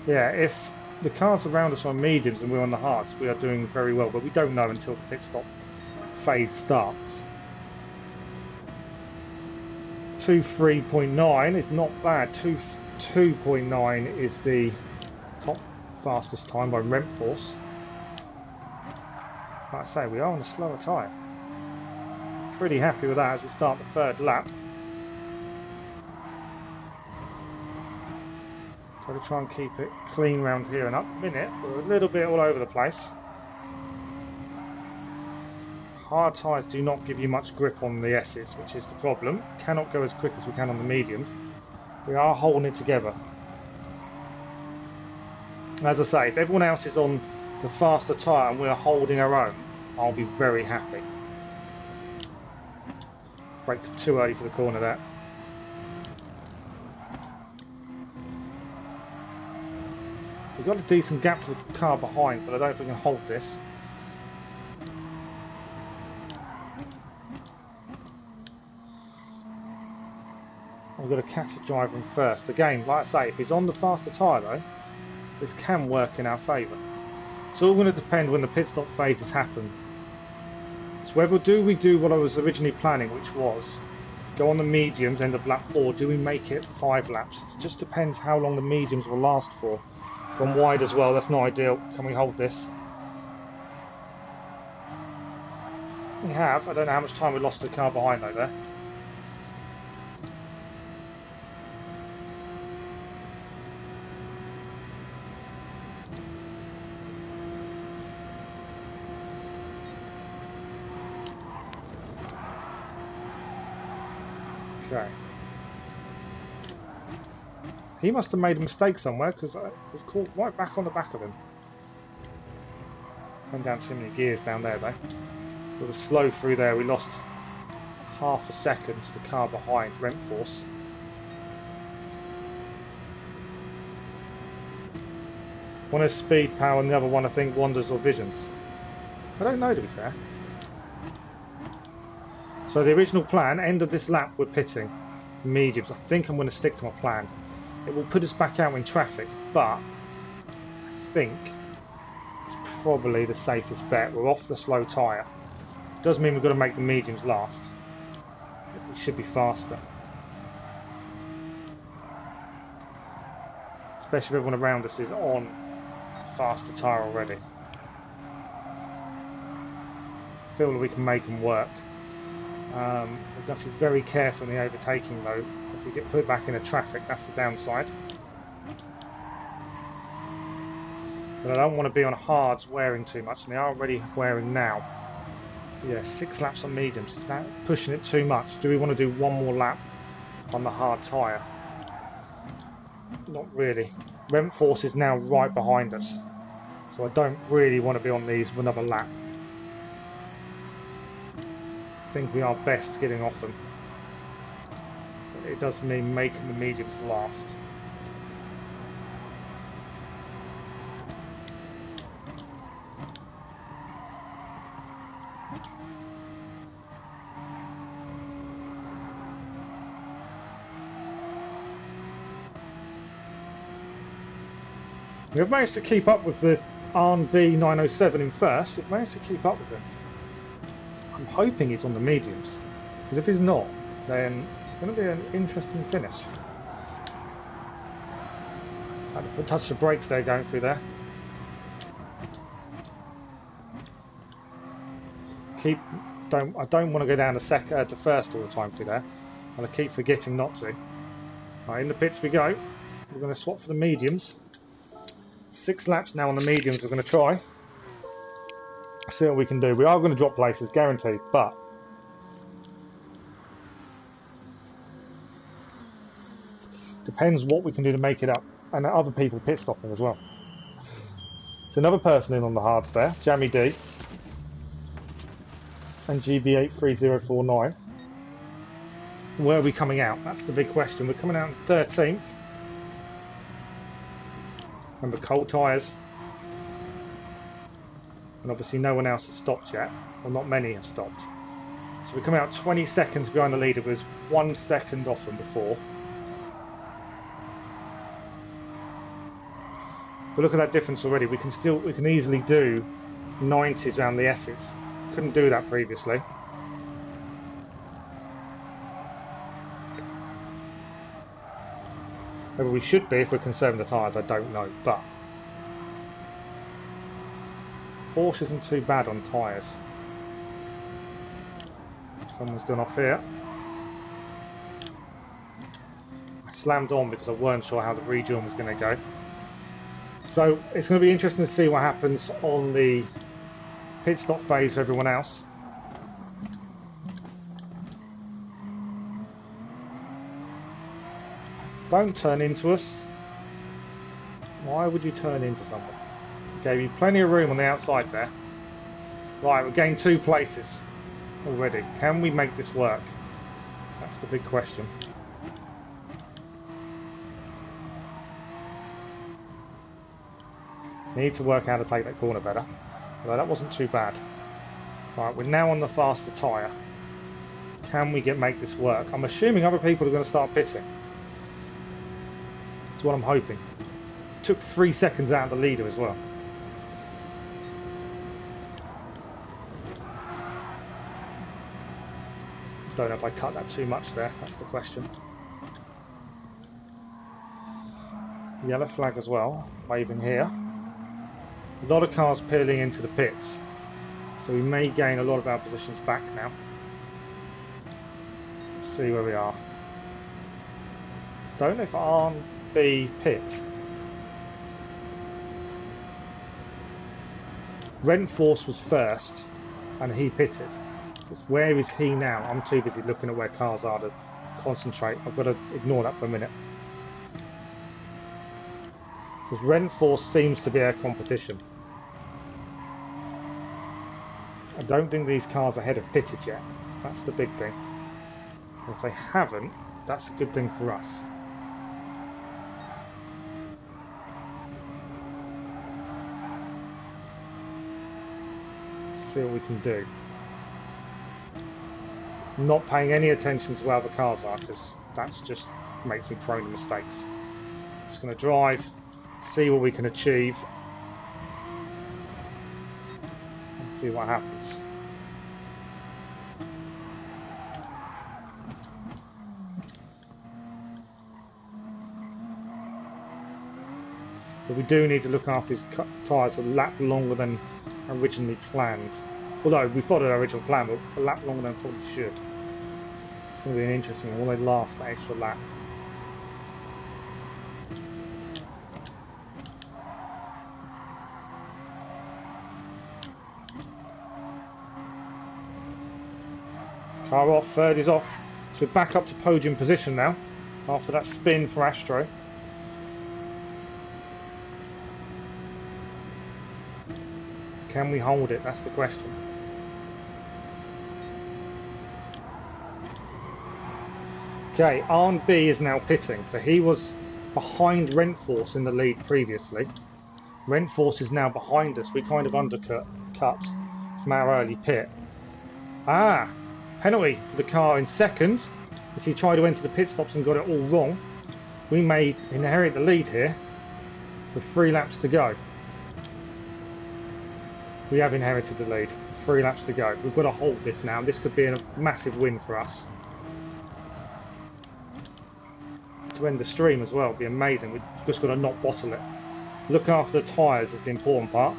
Yeah, if the cars around us are on mediums and we're on the hards, we are doing very well, but we don't know until the pit stop phase starts. 2.3.9 is not bad. 2.9 is the top fastest time by rent force. Like I say, we are on a slower tyre. Pretty happy with that as we start the third lap. Got to try and keep it clean round here, and up a minute we're a little bit all over the place. Hard tyres do not give you much grip on the S's, which is the problem. Cannot go as quick as we can on the mediums. We are holding it together. As I say, if everyone else is on the faster tyre and we're holding our own, I'll be very happy. Braked too early for the corner there. We've got a decent gap to the car behind, but I don't think we can hold this. We've got to catch the driver in first. Again, like I say, if he's on the faster tyre though, this can work in our favour. It's all going to depend when the pit stop phases happen. So whether we do what I was originally planning, which was go on the mediums end of lap 4, do we make it 5 laps? It just depends how long the mediums will last for. Gone wide as well, that's not ideal. Can we hold this? We have. I don't know how much time we lost to the car behind though there. Okay. He must have made a mistake somewhere because I was caught right back on the back of him. Went down too many gears down there though. We were slow through there. We lost half a second to the car behind, rent force. One has speed, power, and the other one I think wanders or visions. I don't know, to be fair. So the original plan, end of this lap we're pitting mediums. I think I'm going to stick to my plan. It will put us back out in traffic, but I think it's probably the safest bet. We're off the slow tyre. It does mean we've got to make the mediums last. We should be faster. Especially if everyone around us is on faster tyre already. I feel that we can make them work. We've got to be very careful in the overtaking though. If we get put back into traffic, that's the downside. But I don't want to be on hards wearing too much, and they are already wearing now. Yeah, 6 laps on mediums. Is that pushing it too much? Do we want to do one more lap on the hard tyre? Not really. Rent force is now right behind us, so I don't really want to be on these for another lap. I think we are best getting off them. But it does mean making the mediums last. We've managed to keep up with the R&B 907 in first. We've managed to keep up with him. I'm hoping he's on the mediums, because if he's not, then it's going to be an interesting finish. I had to touch the brakes there going through there. I don't want to go down to first all the time through there, and I keep forgetting not to. Right, in the pits we go. We're going to swap for the mediums. 6 laps now on the mediums. We're going to try. See what we can do. We are going to drop places, guaranteed, but depends what we can do to make it up. And other people pit stopping as well. So another person in on the hards there, Jammy D and GB83049. Where are we coming out? That's the big question. We're coming out in 13th. Remember, cold tyres. And obviously no one else has stopped yet. Well, not many have stopped. So we're coming out 20 seconds behind the leader. Was 1 second off them before. But look at that difference already. We can easily do 90s around the Essex. Couldn't do that previously. Whether we should be if we're conserving the tyres, I don't know, but Porsche isn't too bad on tyres. Someone's gone off here. I slammed on because I weren't sure how the rejoin was going to go. So it's going to be interesting to see what happens on the pit stop phase for everyone else. Don't turn into us. Why would you turn into someone? Gave you plenty of room on the outside there. Right, we've gained 2 places already. Can we make this work? That's the big question. Need to work out how to take that corner better. Although that wasn't too bad. Right, we're now on the faster tyre. Can we make this work? I'm assuming other people are going to start pitting. That's what I'm hoping. Took 3 seconds out of the leader as well. Don't know if I cut that too much there. That's the question. Yellow flag as well. Waving here. A lot of cars peeling into the pits. So we may gain a lot of our positions back now. Let's see where we are. Don't know if R&B pit. Rentforce was first and he pitted. Where is he now? I'm too busy looking at where cars are to concentrate. I've got to ignore that for a minute. Because Rentforce seems to be our competition. I don't think these cars ahead have pitted yet. That's the big thing. If they haven't, that's a good thing for us. Let's see what we can do. Not paying any attention to where the cars are because that's just makes me prone to mistakes. Just going to drive, see what we can achieve, and see what happens. But we do need to look after these tyres a lap longer than originally planned. Although we followed our original plan, but a lap longer than I thought we should. It's going to be an interesting one. Will they last that extra lap? Car off, third is off. So we're back up to podium position now, after that spin for Astro. Can we hold it? That's the question. Okay, R&B is now pitting, so he was behind Rentforce in the lead previously. Rentforce is now behind us. We kind of undercut from our early pit. Ah, penalty for the car in second, as he tried to enter the pit stops and got it all wrong. We may inherit the lead here with 3 laps to go. We have inherited the lead. 3 laps to go. We've got to hold this now. This could be a massive win for us. To end the stream as well would be amazing. We've just got to not bottle it. Look after the tyres is the important part.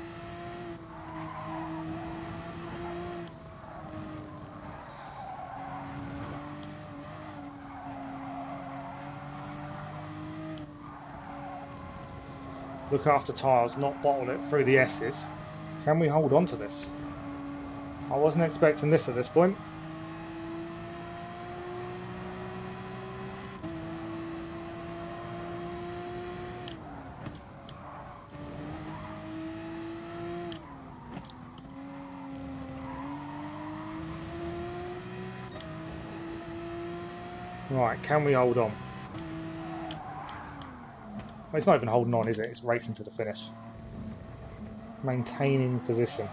look after tyres, not bottle it through the S's. Can we hold on to this? I wasn't expecting this at this point. Right, can we hold on? Well, it's not even holding on, is it? It's racing to the finish. Maintaining position.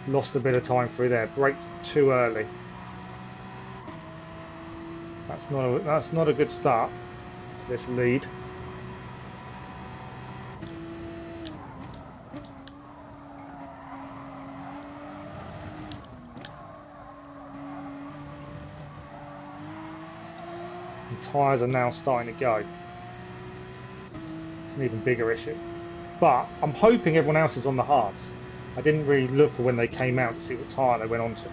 Lost a bit of time through there. Braked too early. That's not a good start to this lead. The tyres are now starting to go. It's an even bigger issue. But I'm hoping everyone else is on the hards. I didn't really look when they came out to see what tyre they went on to.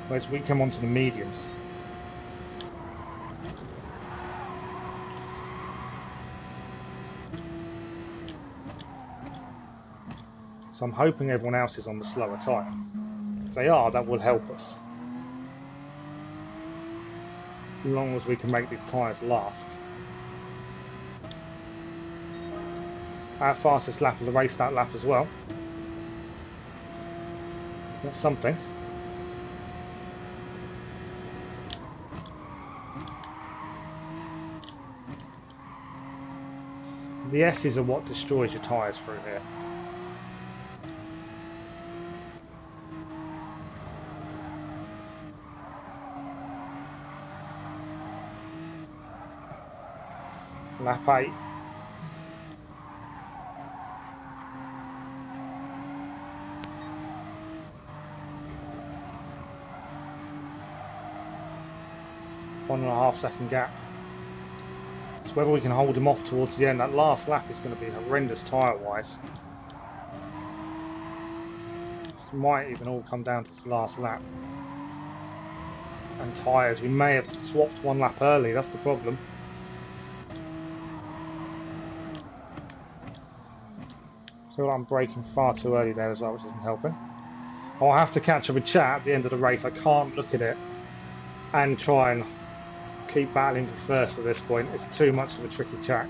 Whereas we come on to the mediums. So I'm hoping everyone else is on the slower tyre. If they are, that will help us. As long as we can make these tyres last. Our fastest lap of the race that lap as well. So that's something. The S's are what destroys your tyres through here. Lap 8. One and a half second gap. So whether we can hold him off towards the end, that last lap is going to be horrendous tyre wise. This might even all come down to this last lap. And tyres, we may have swapped one lap early, that's the problem. So I'm braking far too early there as well, which isn't helping. I'll have to catch up with chat at the end of the race. I can't look at it and try and keep battling for first at this point. It's too much of a tricky track.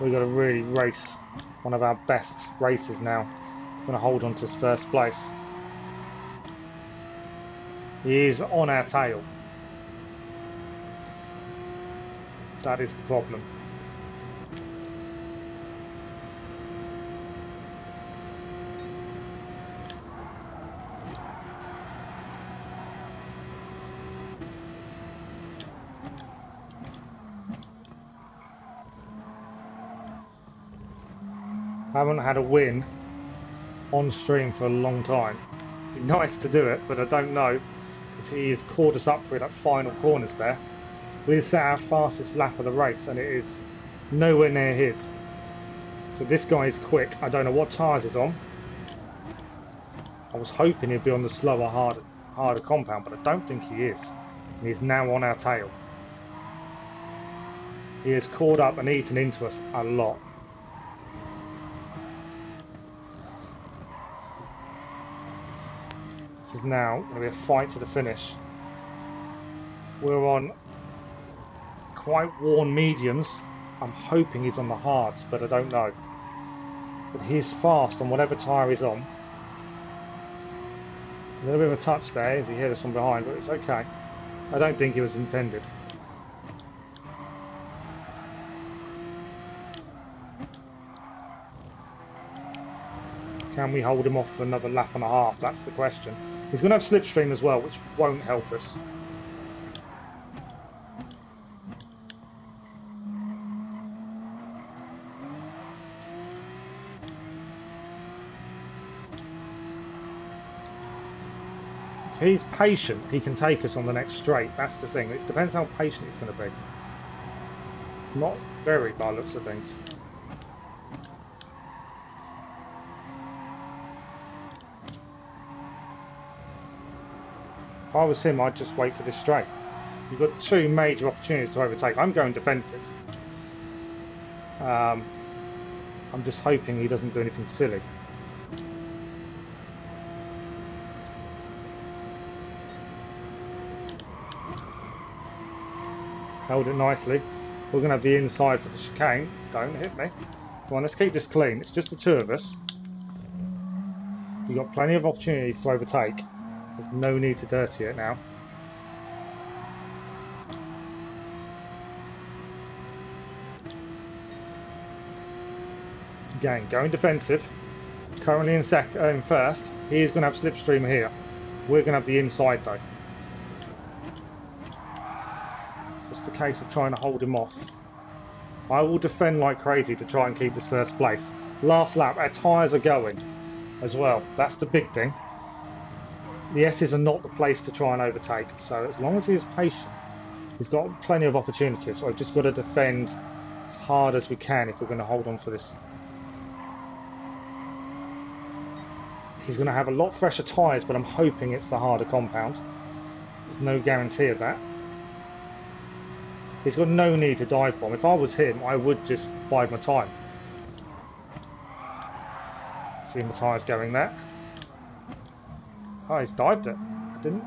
We've got to really race one of our best races now. We're going to hold on to his first place. He is on our tail. That is the problem. I haven't had a win on stream for a long time. It'd be nice to do it, but I don't know. He has caught us up through that final corners there. We set our fastest lap of the race and it is nowhere near his. So this guy is quick. I don't know what tyres he's on. I was hoping he'd be on the slower, harder compound, but I don't think he is. And he's now on our tail. He has caught up and eaten into us a lot. This is now going to be a fight to the finish. We're on quite worn mediums. I'm hoping he's on the hards, but I don't know. But he's fast on whatever tyre he's on. A little bit of a touch there as he hit us from behind, but it's okay. I don't think it was intended. Can we hold him off for another lap and a half? That's the question. He's going to have slipstream as well, which won't help us. If he's patient, he can take us on the next straight. That's the thing. It depends how patient he's going to be. Not very by the looks of things. If I was him, I'd just wait for this straight. You've got two major opportunities to overtake. I'm going defensive. I'm just hoping he doesn't do anything silly. Held it nicely. We're going to have the inside for the chicane. Don't hit me. Come on, let's keep this clean. It's just the two of us. We've got plenty of opportunities to overtake. There's no need to dirty it now. Again, going defensive. Currently in first. He is going to have slipstream here. We're going to have the inside though. It's just a case of trying to hold him off. I will defend like crazy to try and keep this first place. Last lap, our tyres are going as well. That's the big thing. The S's are not the place to try and overtake. So as long as he is patient, he's got plenty of opportunities. So I've just got to defend as hard as we can if we're going to hold on for this. He's going to have a lot fresher tyres, but I'm hoping it's the harder compound. There's no guarantee of that. He's got no need to dive bomb. If I was him, I would just bide my time. See my tyres going there. Oh, he's dived it. Didn't.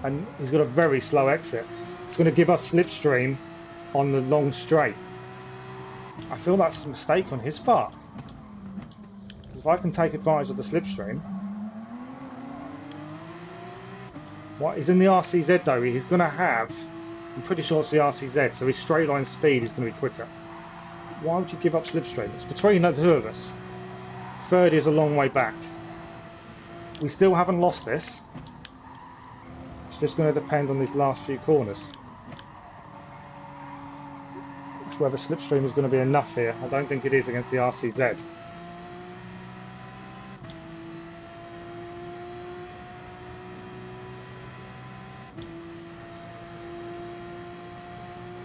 And he's got a very slow exit. It's going to give us slipstream on the long straight. I feel that's a mistake on his part. If I can take advantage of the slipstream. What? He's in the RCZ though. He's going to have, I'm pretty sure it's the RCZ, so his straight line speed is going to be quicker. Why would you give up slipstream? It's between the two of us. Third is a long way back. We still haven't lost this. It's just going to depend on these last few corners. It's whether slipstream is going to be enough here. I don't think it is against the RCZ.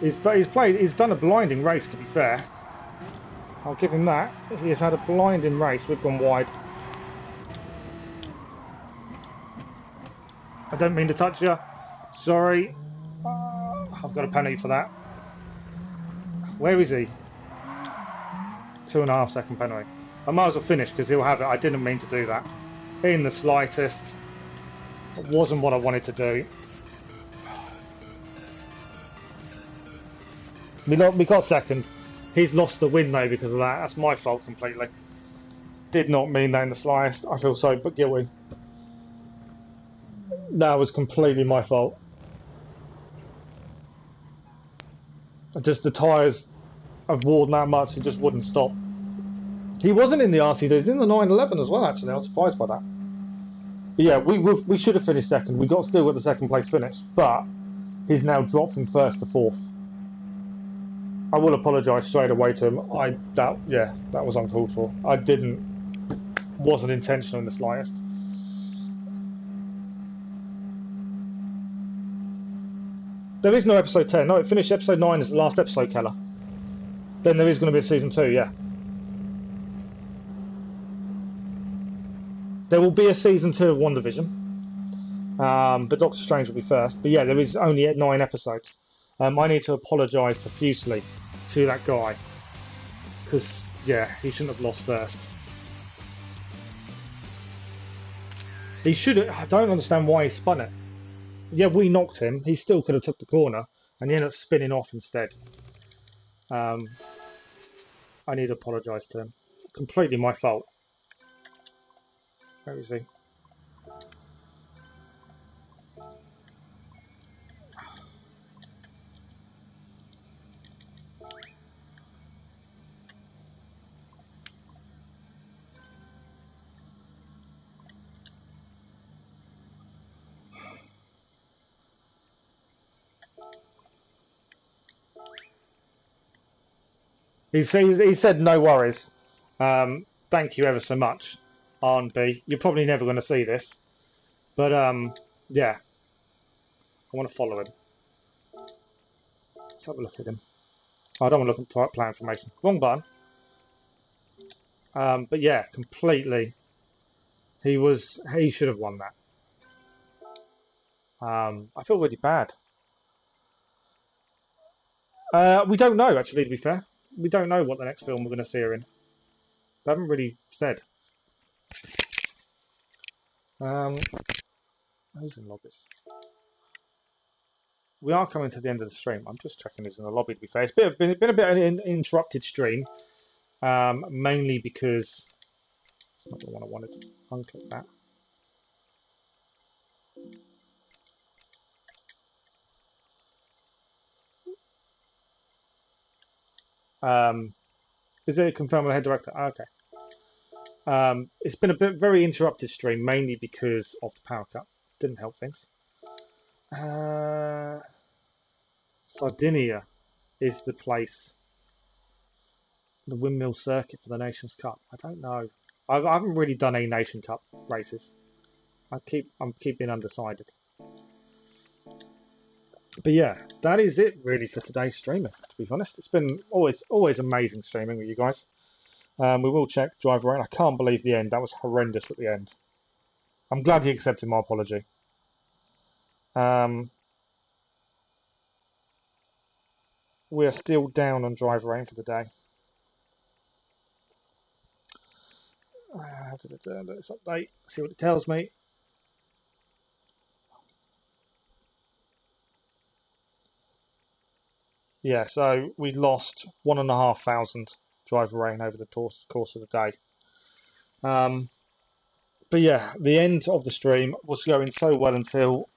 He's done a blinding race, to be fair. I'll give him that. He has had a blinding race. We've gone wide. I don't mean to touch you. Sorry. I've got a penalty for that. Where is he? 2.5 second penalty. I might as well finish because he'll have it. I didn't mean to do that. In the slightest. It wasn't what I wanted to do. We got second. He's lost the win though because of that. That's my fault completely. Did not mean that in the slightest. I feel so guilty. That was completely my fault. Just the tyres have worn that much, it just wouldn't stop. He wasn't in the RCD, he's in the 911 as well actually. I was surprised by that. But yeah, we should have finished second. We got still got the second place finish, but he's now dropped from first to fourth. I will apologise straight away to him. That was uncalled for. Wasn't intentional in the slightest. There is no episode 10. No, it finished episode 9 as the last episode, Keller. Then there is going to be a season 2, yeah. There will be a season 2 of WandaVision. But Doctor Strange will be first. But yeah, there is only 9 episodes. I need to apologise profusely to that guy. Because, yeah, he shouldn't have lost first. He should have. I don't understand why he spun it. Yeah, we knocked him. He still could have took the corner. And he ended up spinning off instead. I need to apologise to him. Completely my fault. Where is he? He said no worries. Thank you ever so much, R&B. You're probably never going to see this. But, yeah. I want to follow him. Let's have a look at him. I don't want to look at player information. Wrong button. But yeah, completely. He should have won that. I feel really bad. We don't know, actually, to be fair. We don't know what the next film we're going to see her in. They haven't really said. Who's in lobbies? We are coming to the end of the stream. I'm just checking who's in the lobby, to be fair. It's been a bit of an interrupted stream, mainly because it's not the one I wanted. Unclick that. Is it confirmed with the head director? Oh, okay. It's been a very interrupted stream, mainly because of the power cut. Didn't help things. Sardinia is the place, the windmill circuit for the Nations Cup. I don't know. I haven't really done any Nation Cup races. I'm keeping undecided. But yeah, that is it really for today's streaming. To be honest, it's been always amazing streaming with you guys. We will check driver rating. I can't believe the end. That was horrendous at the end. I'm glad he accepted my apology. We are still down on driver rating for the day. Let's update. See what it tells me. Yeah, so we lost 1,500 driver rating over the course of the day. But yeah, the end of the stream was going so well until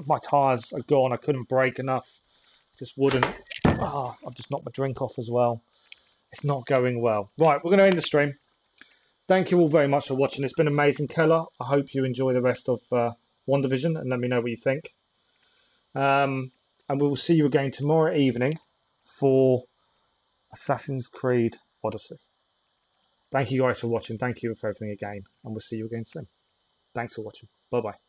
my tyres are gone. I couldn't brake enough. Just wouldn't. I've just knocked my drink off as well. It's not going well. Right, we're going to end the stream. Thank you all very much for watching. It's been amazing, Keller. I hope you enjoy the rest of One Division and let me know what you think. And we will see you again tomorrow evening for Assassin's Creed Odyssey. Thank you guys for watching. Thank you for everything again. And we'll see you again soon. Thanks for watching. Bye-bye.